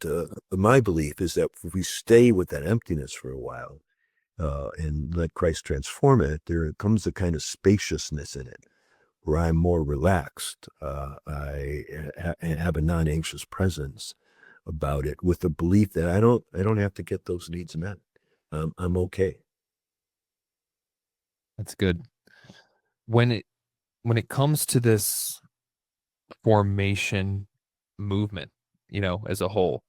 But my belief is that if we stay with that emptiness for a while, and let Christ transform it, there comes a kind of spaciousness in it where I'm more relaxed. I have a non-anxious presence about it, with the belief that I don't have to get those needs met. I'm okay. That's good. When it comes to this formation movement, as a whole,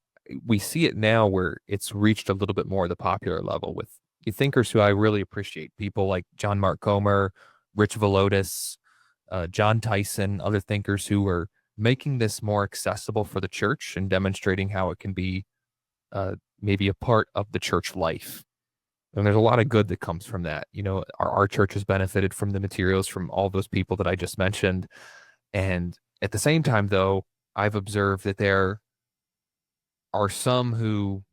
we see it now where it's reached a little bit more of the popular level with thinkers who I really appreciate, people like John Mark Comer, Rich Villodas, John Tyson, other thinkers who are making this more accessible for the church and demonstrating how it can be maybe a part of the church life. And there's a lot of good that comes from that. Our church has benefited from the materials from all those people that I just mentioned. And at the same time, though, I've observed that there are some who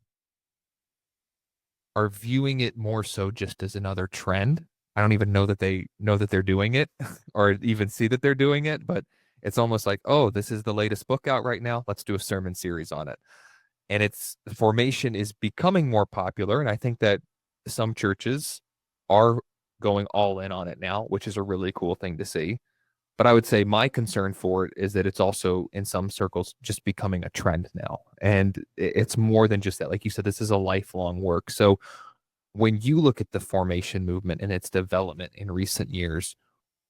are viewing it more so just as another trend. I don't even know that they know that they're doing it or even see that they're doing it, but it's almost like, oh, this is the latest book out right now. Let's do a sermon series on it. And it's formation is becoming more popular. And I think that some churches are going all in on it now, which is a really cool thing to see. But I would say my concern for it is that it's also in some circles just becoming a trend now. And it's more than just that. Like you said, this is a lifelong work. So when you look at the formation movement and its development in recent years,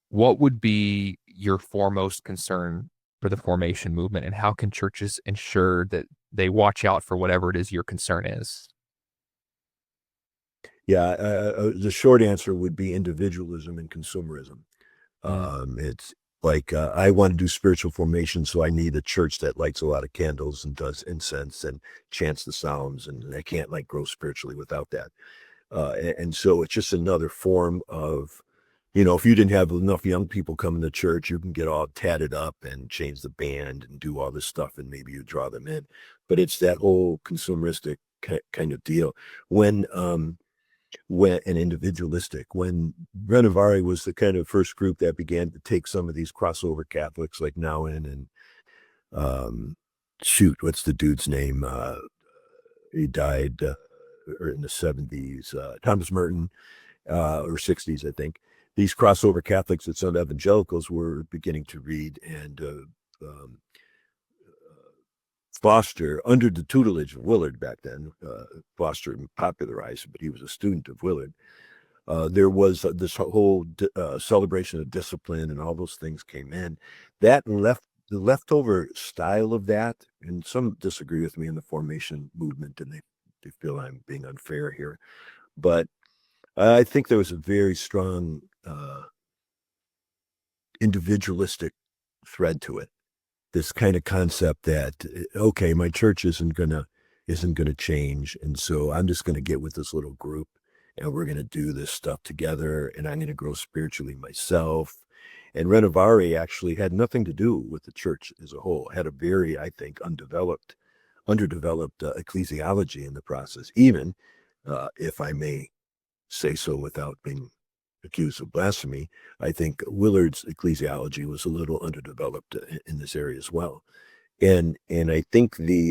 what would be your foremost concern for the formation movement, and how can churches ensure that they watch out for whatever it is your concern is? Yeah, the short answer would be individualism and consumerism. Mm. It's like, I want to do spiritual formation, so I need a church that lights a lot of candles and does incense and chants the psalms, and I can't like grow spiritually without that. And so it's just another form of, if you didn't have enough young people coming to church, you can get all tatted up and change the band and do all this stuff, and maybe you draw them in. But it's that whole consumeristic kind of deal. When and individualistic. When Renovation was the kind of first group that began to take some of these crossover Catholics like Nowen and, shoot, what's the dude's name? He died, or in the 70s, Thomas Merton, or 60s, I think. These crossover Catholics that some evangelicals were beginning to read and, Foster, under the tutelage of Willard back then, Foster popularized, but he was a student of Willard. There was this whole celebration of discipline, and all those things came in. That left the leftover style of that, and some disagree with me in the formation movement, and they feel I'm being unfair here. But I think there was a very strong individualistic thread to it. This kind of concept that, okay, my church isn't gonna change, and so I'm just gonna get with this little group, and we're gonna do this stuff together, and I'm gonna grow spiritually myself. And Renovare actually had nothing to do with the church as a whole. It had a very, I think, underdeveloped ecclesiology in the process. Even if I may say so without being accused of blasphemy, I think Willard's ecclesiology was a little underdeveloped in this area as well. And I think that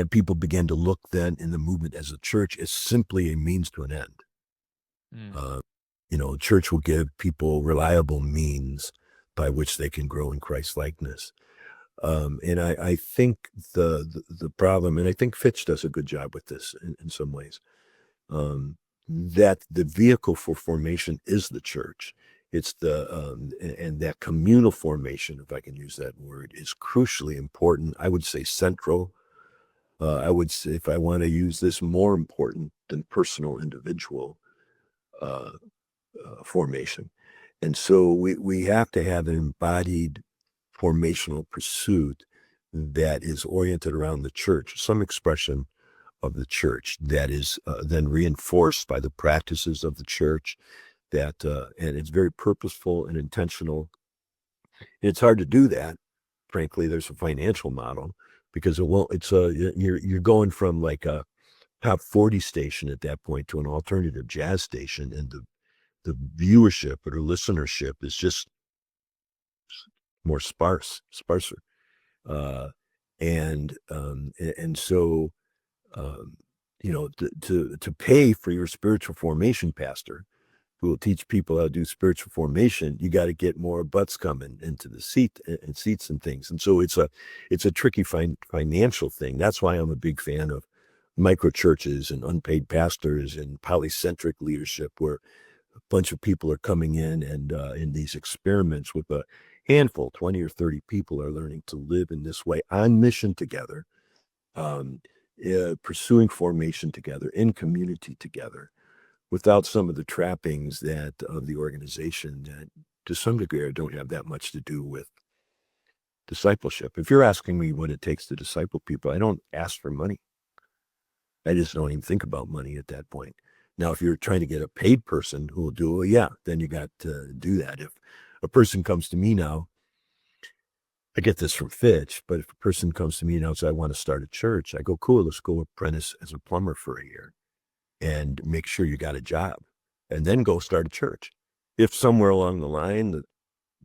people began to look then in the movement as a church as simply a means to an end. Mm. Church will give people reliable means by which they can grow in Christ likeness. And I think the problem, and I think Fitch does a good job with this in some ways, that the vehicle for formation is the church. It's and that communal formation, if I can use that word, is crucially important. I would say central. I would say, if I want to use this, more important than personal individual uh, formation. And so we have to have an embodied formational pursuit that is oriented around the church, some expression of the church that is then reinforced by the practices of the church. And it's very purposeful and intentional. It's hard to do that. Frankly, there's a financial model because it won't. You're going from like a top 40 station at that point to an alternative jazz station, and the viewership or the listenership is just more sparser. Uh, and so, um, to pay for your spiritual formation pastor who will teach people how to do spiritual formation, you got to get more butts coming into the seats and things. And so it's a tricky financial thing. That's why I'm a big fan of micro churches and unpaid pastors and polycentric leadership, where a bunch of people are coming in, and in these experiments with a handful, 20 or 30 people, are learning to live in this way on mission together, um, pursuing formation together, in community together, without some of the trappings that of the organization that to some degree don't have that much to do with discipleship. If you're asking me what it takes to disciple people, I don't ask for money. I just don't even think about money at that point. Now, if you're trying to get a paid person who will do it, yeah, then you got to do that. If a person comes to me now, I get this from Fitch, but if a person comes to me now and says, I want to start a church, I go, cool, let's go apprentice as a plumber for a year and make sure you got a job, and then go start a church. If somewhere along the line the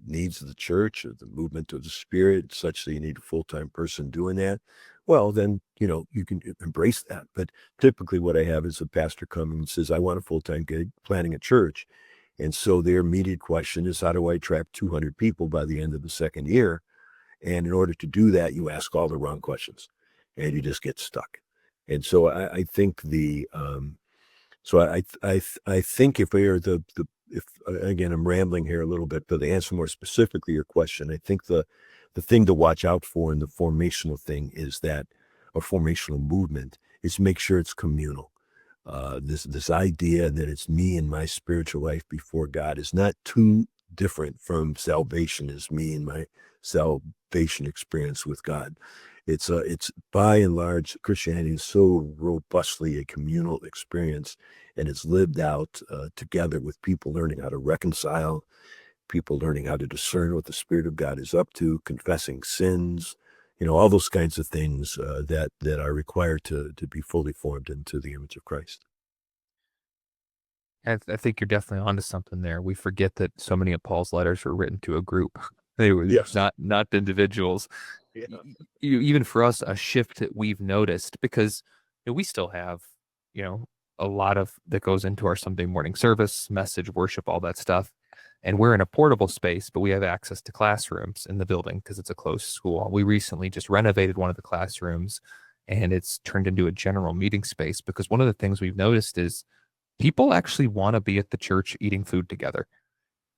needs of the church or the movement of the spirit such that you need a full-time person doing that, well, then you can embrace that. But typically what I have is a pastor coming and says, I want a full-time gig planning a church. And so their immediate question is, how do I attract 200 people by the end of the second year? And in order to do that, you ask all the wrong questions and you just get stuck. And so I think I think if we are if again, I'm rambling here a little bit, but to answer more specifically your question, I think the thing to watch out for in the formational thing is that a formational movement is make sure it's communal. This idea that it's me and my spiritual life before God is not too different from salvation is me and my salvation experience with God. It's by and large, Christianity is so robustly a communal experience, and it's lived out together with people learning how to reconcile, people learning how to discern what the Spirit of God is up to, confessing sins, all those kinds of things that are required to be fully formed into the image of Christ. I think you're definitely onto something there. We forget that so many of Paul's letters were written to a group. They were Yes. not individuals. Yeah. Even for us, a shift that we've noticed, because we still have, you know, a lot of that goes into our Sunday morning service, message, worship, all that stuff. And we're in a portable space, but we have access to classrooms in the building because it's a closed school. We recently just renovated one of the classrooms and it's turned into a general meeting space because one of the things we've noticed is people actually want to be at the church eating food together.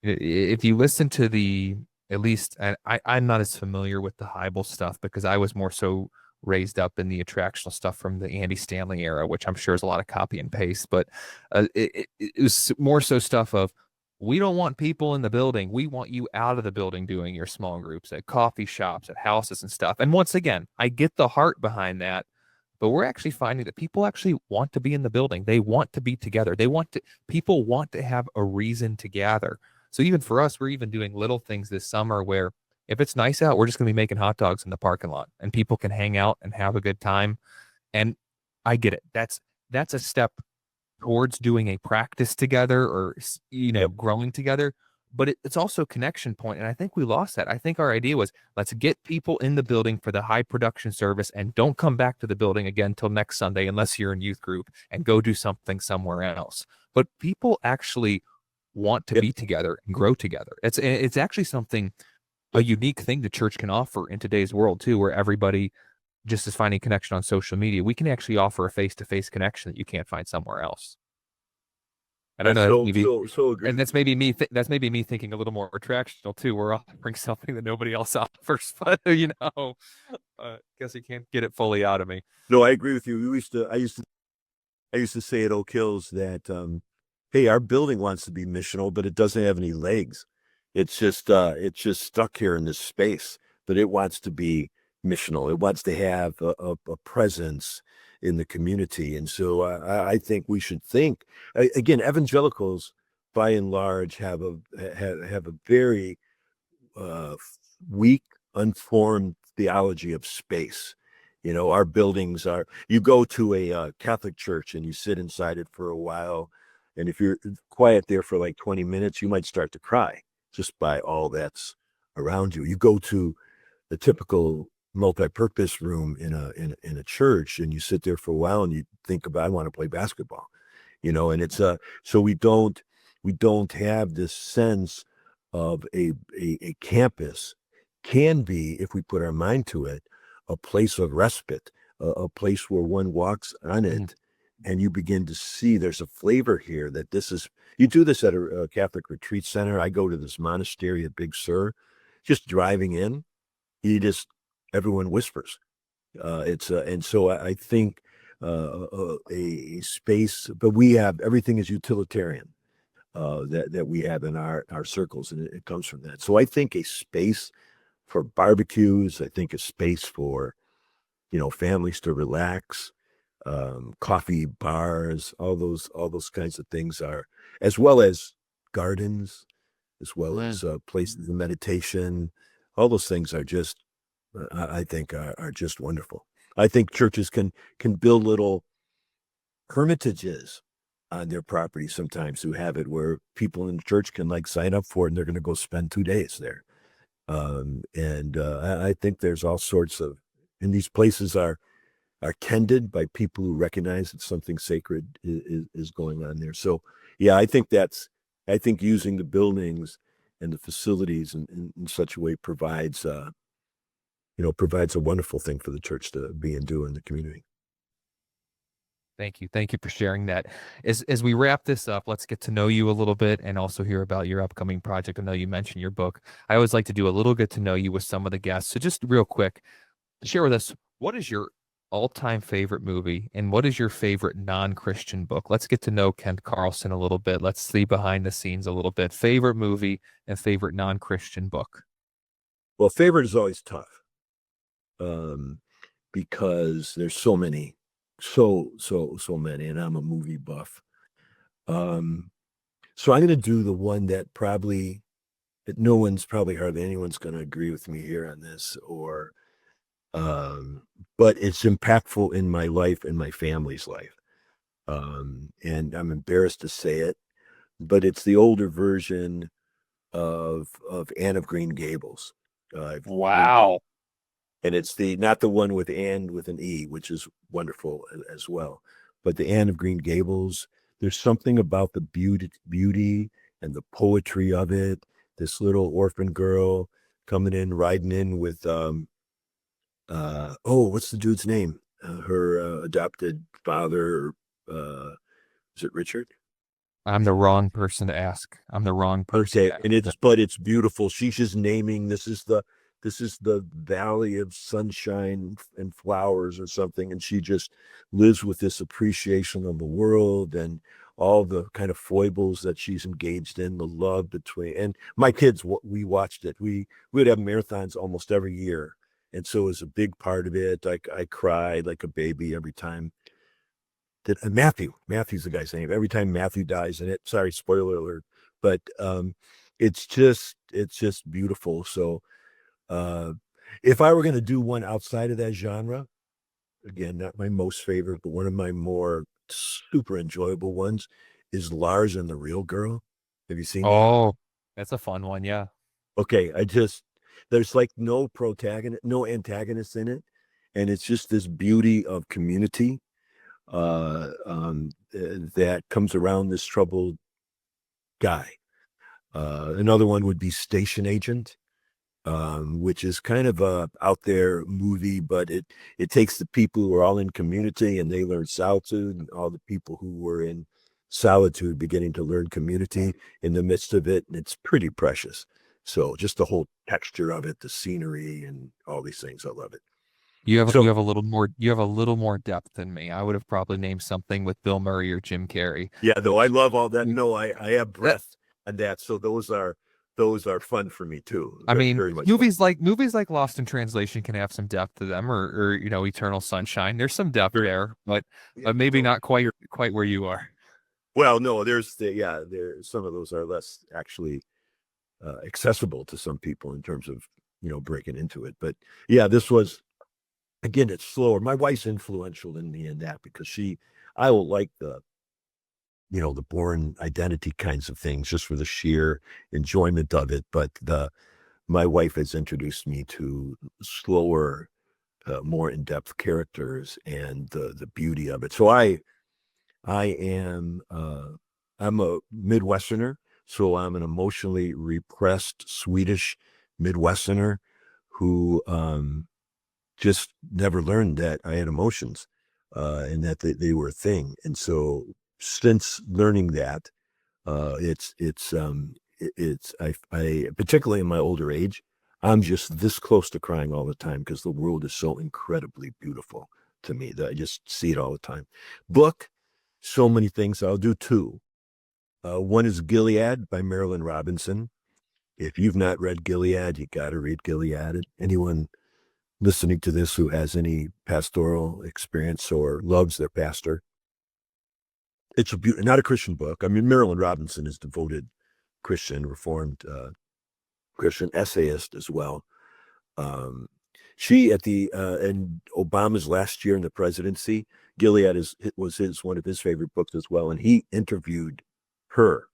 If you listen to the, at least I'm not as familiar with the Hybel stuff because I was more so raised up in the attractional stuff from the Andy Stanley era, which I'm sure is a lot of copy and paste, but it was more so stuff of we don't want people in the building. We want you out of the building doing your small groups at coffee shops, at houses and stuff. And once again, I get the heart behind that, but we're actually finding that people actually want to be in the building. They want to be together. People want to have a reason to gather. So even for us, we're even doing little things this summer where if it's nice out, we're just going to be making hot dogs in the parking lot and people can hang out and have a good time. And I get it. That's a step towards doing a practice together or Yep. growing together, but it's also a connection point, and I think we lost that. I think our idea was let's get people in the building for the high production service and don't come back to the building again till next Sunday unless you're in youth group and go do something somewhere else. But people actually want to Yep. be together and grow together. It's actually something, a unique thing the church can offer in today's world too, where everybody just is finding connection on social media. We can actually offer a face-to-face connection that you can't find somewhere else. And I I know that so maybe, so so agree and with that's you. maybe me. That's maybe me thinking a little more attractional too. We're offering something that nobody else offers, but guess you can't get it fully out of me. No, I agree with you. I used to say at Oak Hills that, hey, our building wants to be missional, but it doesn't have any legs. It's just stuck here in this space, but it wants to be missional. It wants to have a presence in the community. And so I think we should think again, evangelicals by and large have a very uh, weak, unformed theology of space. You know, our buildings are, you go to a Catholic church and you sit inside it for a while. And if you're quiet there for like 20 minutes, you might start to cry just by all that's around you. You go to the typical multi-purpose room in a church and you sit there for a while and you think about, I want to play basketball, you know, and it's so we don't have this sense of a campus can be, if we put our mind to it, a place of respite, a place where one walks on Mhm. it and you begin to see there's a flavor here that this is, you do this at a Catholic retreat center. I go to this monastery at Big Sur, just driving in, you just, everyone whispers. And so I think a space, but we have everything is utilitarian that we have in our circles, and it comes from that. So I think a space for barbecues, I think a space for families to relax, coffee bars, all those kinds of things are, as well as gardens, as well Mm. as places of meditation. All those things are just, I think, are just wonderful. I think churches can build little hermitages on their property sometimes who have it where people in the church can like sign up for it and they're going to go spend 2 days there. And I think there's all sorts of, and these places are tended by people who recognize that something sacred is going on there. So yeah, I think using the buildings and the facilities in such a way provides provides a wonderful thing for the church to be and do in the community. Thank you. Thank you for sharing that. As we wrap this up, let's get to know you a little bit and also hear about your upcoming project. I know you mentioned your book. I always like to do a little get to know you with some of the guests. So just real quick, share with us what is your all-time favorite movie and what is your favorite non-Christian book? Let's get to know Kent Carlson a little bit. Let's see behind the scenes a little bit. Favorite movie and favorite non-Christian book. Well, favorite is always tough, um, because there's so many, so many, and I'm a movie buff. Um, so I'm going to do the one that probably that no one's probably hardly anyone's going to agree with me here on this, or um, but it's impactful in my life and my family's life. And I'm embarrassed to say it, but it's the older version of Anne of Green Gables. I've been, Wow. and it's the not the one with Anne with an E, which is wonderful as well, but the Anne of Green Gables. There's something about the beauty and the poetry of it. This little orphan girl coming in, riding in with what's the dude's name? Her adopted father. Is it Richard? I'm the wrong person to ask. I'm the wrong person Okay, to ask. and it's beautiful. She's just naming this is the valley of sunshine and flowers or something, and she just lives with this appreciation of the world and all the kind of foibles that she's engaged in, the love between. And my kids, we watched it. We would have marathons almost every year, and so it was a big part of it. I cried like a baby every time that Matthew's the guy's name. Every time Matthew dies in it, sorry, spoiler alert, but it's just beautiful. So uh, if I were going to do one outside of that genre, again, not my most favorite, but one of my more super enjoyable ones is Lars and the Real Girl. Have you seen that? Oh, that's a fun one. Yeah. Okay, there's like no protagonist, no antagonist in it, and it's just this beauty of community that comes around this troubled guy. Another one would be Station Agent, which is kind of a out there movie, but it takes the people who are all in community and they learn solitude, and all the people who were in solitude beginning to learn community in the midst of it, and it's pretty precious. So just the whole texture of it, the scenery, and all these things, I love it. You So have a little more depth than me. I would have probably named something with Bill Murray or Jim Carrey, yeah, though I which love all that. mm, No, I have that breath on that. So those are fun for me too. I Very, mean, very much fun. movies like Lost in Translation can have some depth to them, or Eternal Sunshine. There's some depth Very, there, yeah, but maybe so not quite where you are. well, no, there some of those are less actually accessible to some people in terms of breaking into it. But yeah, this was again, it's slower. My wife's influential in me in that because I will like the born identity kinds of things just for the sheer enjoyment of it. But my wife has introduced me to slower, more in depth characters and the beauty of it. So I am I'm a Midwesterner, so I'm an emotionally repressed Swedish Midwesterner who just never learned that I had emotions and that they were a thing. And so since learning that, it's I particularly in my older age, I'm just this close to crying all the time because the world is so incredibly beautiful to me that I just see it all the time. Book, so many things. I'll do two. One is Gilead by Marilyn Robinson. If you've not read Gilead, you got to read Gilead. Anyone listening to this who has any pastoral experience or loves their pastor, it's not a Christian book. I mean, Marilyn Robinson is devoted Christian, Reformed Christian essayist as well. Um, she at the in Obama's last year in the presidency, Gilead was one of his favorite books as well, and he interviewed her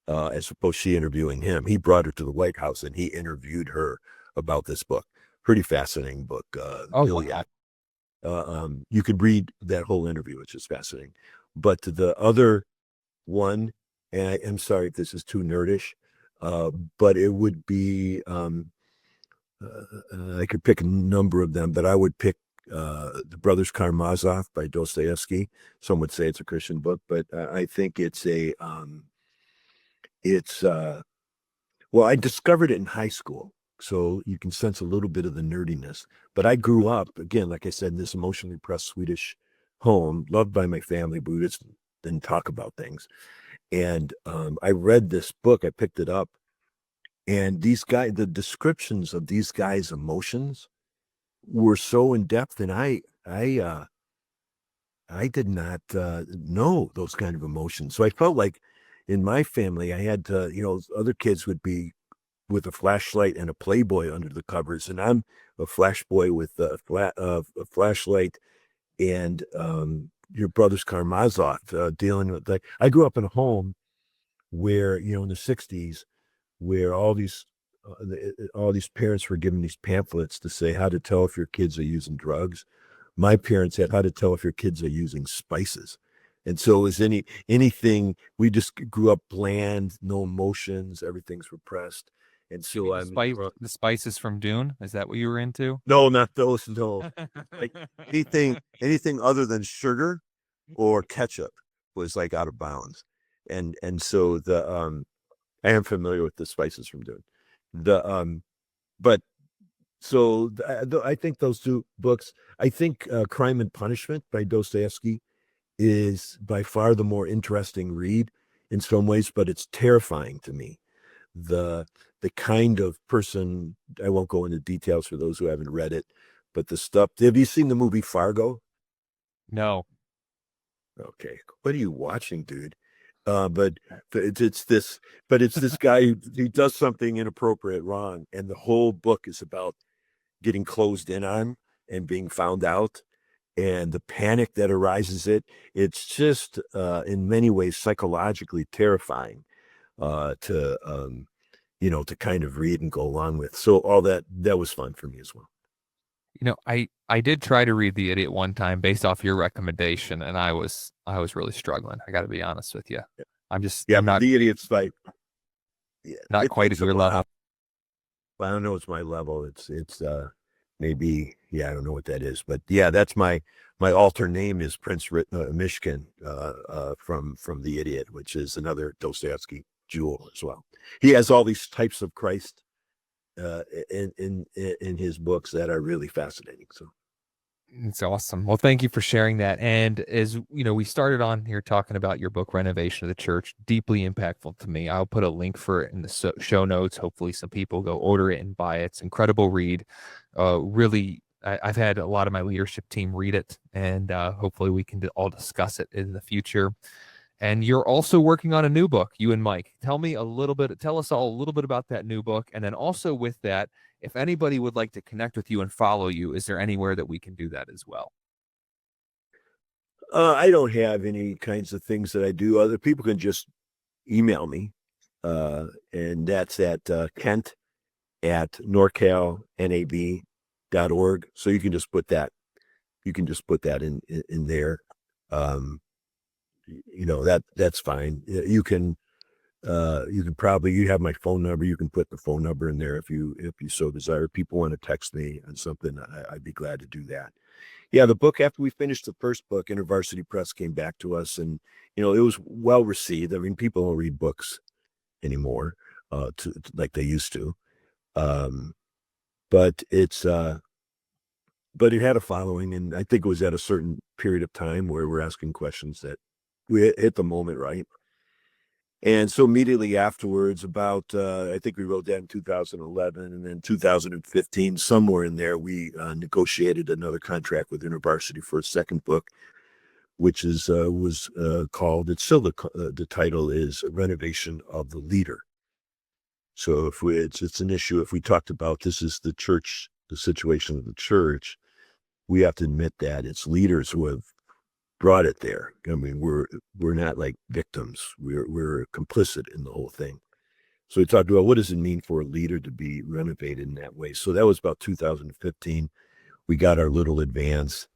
as opposed to she interviewing him. He brought her to the White House and he interviewed her about this book. Pretty fascinating book, Oh wow. Gilead. You could read that whole interview, which is fascinating. But the other one, and I am sorry if this is too nerdish, but it would be I could pick a number of them, but I would pick The Brothers Karamazov by Dostoevsky. Some would say it's a Christian book, but I think it's well, I discovered it in high school, so you can sense a little bit of the nerdiness. But I grew up again, like I said, in this emotionally pressed Swedish home, loved by my family, but we just didn't talk about things. And I read this book, I picked it up, and the descriptions of these guys' emotions were so in depth, and I did not know those kind of emotions. So I felt like in my family, I had to, other kids would be with a flashlight and a Playboy under the covers, and I'm a flash boy with a flashlight and your brother's Karamazov dealing with like I grew up in a home where in the '60s where all these parents were given these pamphlets to say how to tell if your kids are using drugs. My parents had how to tell if your kids are using spices. And so is anything, we just grew up bland, no emotions, everything's repressed. And You so mean I'm the spices from Dune? Is that what you were into? no, not those, no. Like anything other than sugar or ketchup was like out of bounds. And so I am familiar with the spices from Dune. The but so I think those two books, I think Crime and Punishment by Dostoevsky is by far the more interesting read in some ways, but it's terrifying to me. The the kind of person, I won't go into details for those who haven't read it, but the stuff. Have you seen the movie Fargo? No. Okay, what are you watching, dude? But it's this, but it's this guy who does something inappropriate, wrong, and the whole book is about getting closed in on and being found out, and the panic that arises. It's just in many ways psychologically terrifying to to kind of read and go along with. So all that was fun for me as well. I did try to read The Idiot one time based off your recommendation, and I was really struggling. I got to be honest with you. Yeah, I'm not the idiot's fight. Yeah, not it quite at takes a your level. while. I don't know. It's my level. It's maybe, yeah, I don't know what that is, but yeah, that's my alter name is Prince Mishkin from The Idiot, which is another Dostoevsky jewel as well. He has all these types of Christ uh, in his books that are really fascinating. So It's awesome. Well, thank you for sharing that. And as you know, we started on here talking about your book, Renovation of the Church, deeply impactful to me. I'll put a link for it in the show notes. Hopefully, some people go order it and buy it. It's an incredible read. Really, I've had a lot of my leadership team read it, and hopefully, we can all discuss it in the future. And you're also working on a new book, you and Mike. Tell us all a little bit about that new book. And then also with that, if anybody would like to connect with you and follow you, is there anywhere that we can do that as well? I don't have any kinds of things that I do. Other people can just email me, and that's at Kent at norcalnab.org. So you can just put that. You can just put that in there. Um, that's fine. You can probably, you have my phone number. You can put the phone number in there if you so desire. People want to text me on something, I'd be glad to do that. Yeah, the book, after we finished the first book, InterVarsity Press came back to us, and it was well received. I mean, people don't read books anymore, like they used to. Um, but but it had a following, and I think it was at a certain period of time where we're asking questions that we hit the moment right. And so immediately afterwards, about I think we wrote that in 2011, and then 2015, somewhere in there, we negotiated another contract with InterVarsity for a second book, which is was called. It's still the title is Renovation of the Leader. So if it's an issue, if we talked about this is the church, the situation of the church, we have to admit that it's leaders who have brought it there. I mean, we're not like victims. We're complicit in the whole thing. So we talked about what does it mean for a leader to be renovated in that way. So that was about 2015. We got our little advance,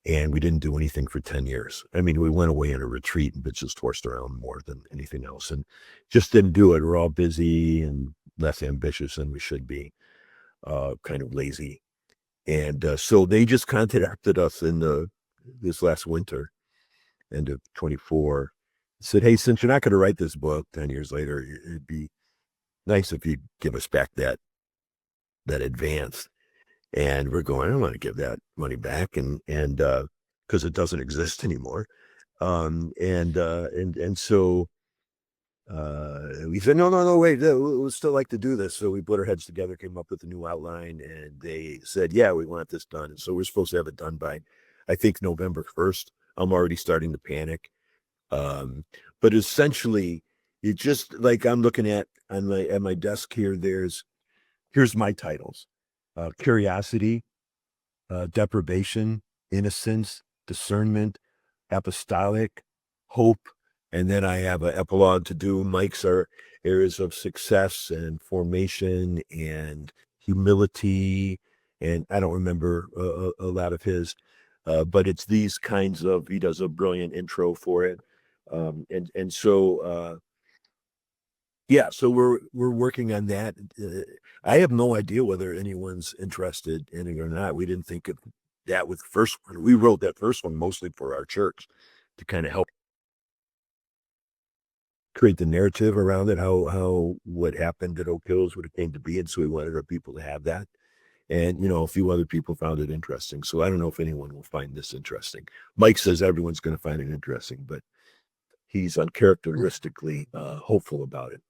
and we didn't do anything for 10 years. I mean, we went away in a retreat and just horsed around more than anything else, and just didn't do it. We're all busy and less ambitious than we should be, kind of lazy. And so they just contacted us in this last winter, end of 24, said, hey, since you're not going to write this book 10 years later, it'd be nice if you give us back that advance. And we're going, I don't want to give that money back, and because it doesn't exist anymore. And so we said, no, no, no, wait, we'll still like to do this. So we put our heads together, came up with a new outline, and they said, yeah, we want this done. And so we're supposed to have it done by, I think, November 1st. I'm already starting to panic. Um, but essentially, it just like I'm looking at my desk here, here's my titles: curiosity, deprivation, innocence, discernment, apostolic, hope, and then I have an epilogue to do. Mike's are areas of success and formation and humility, and I don't remember a lot of his. But it's these kinds of, he does a brilliant intro for it. And so, yeah, so we're working on that. I have no idea whether anyone's interested in it or not. We didn't think of that with the first one. We wrote that first one mostly for our church to kind of help create the narrative around it, how what happened at Oak Hills, what it came to be. And so we wanted our people to have that. And, a few other people found it interesting. So I don't know if anyone will find this interesting. Mike says everyone's going to find it interesting, but he's uncharacteristically hopeful about it.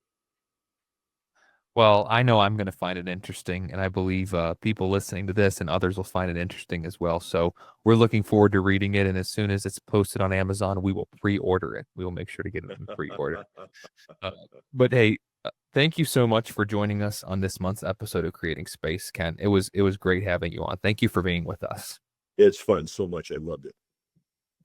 Well, I know I'm going to find it interesting, and I believe people listening to this and others will find it interesting as well. So we're looking forward to reading it, and as soon as it's posted on Amazon, we will pre-order it. We will make sure to get it in pre-order. But hey, thank you so much for joining us on this month's episode of Creating Space, Ken. It was great having you on. Thank you for being with us. It's fun so much. I loved it.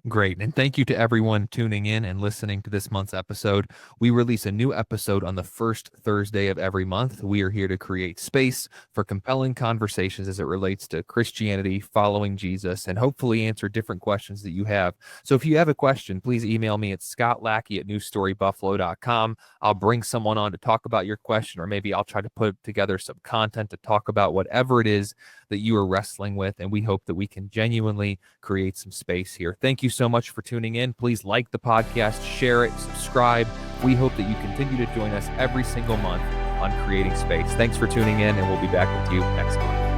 Great. And thank you to everyone tuning in and listening to this month's episode. We release a new episode on the first Thursday of every month. We are here to create space for compelling conversations as it relates to Christianity, following Jesus, and hopefully answer different questions that you have. So if you have a question, please email me at scottlackey@newstorybuffalo.com. I'll bring someone on to talk about your question, or maybe I'll try to put together some content to talk about whatever it is that you are wrestling with. And we hope that we can genuinely create some space here. Thank you so much for tuning in. Please like the podcast, share it, subscribe. We hope that you continue to join us every single month on Creating Space. Thanks for tuning in, and we'll be back with you next month.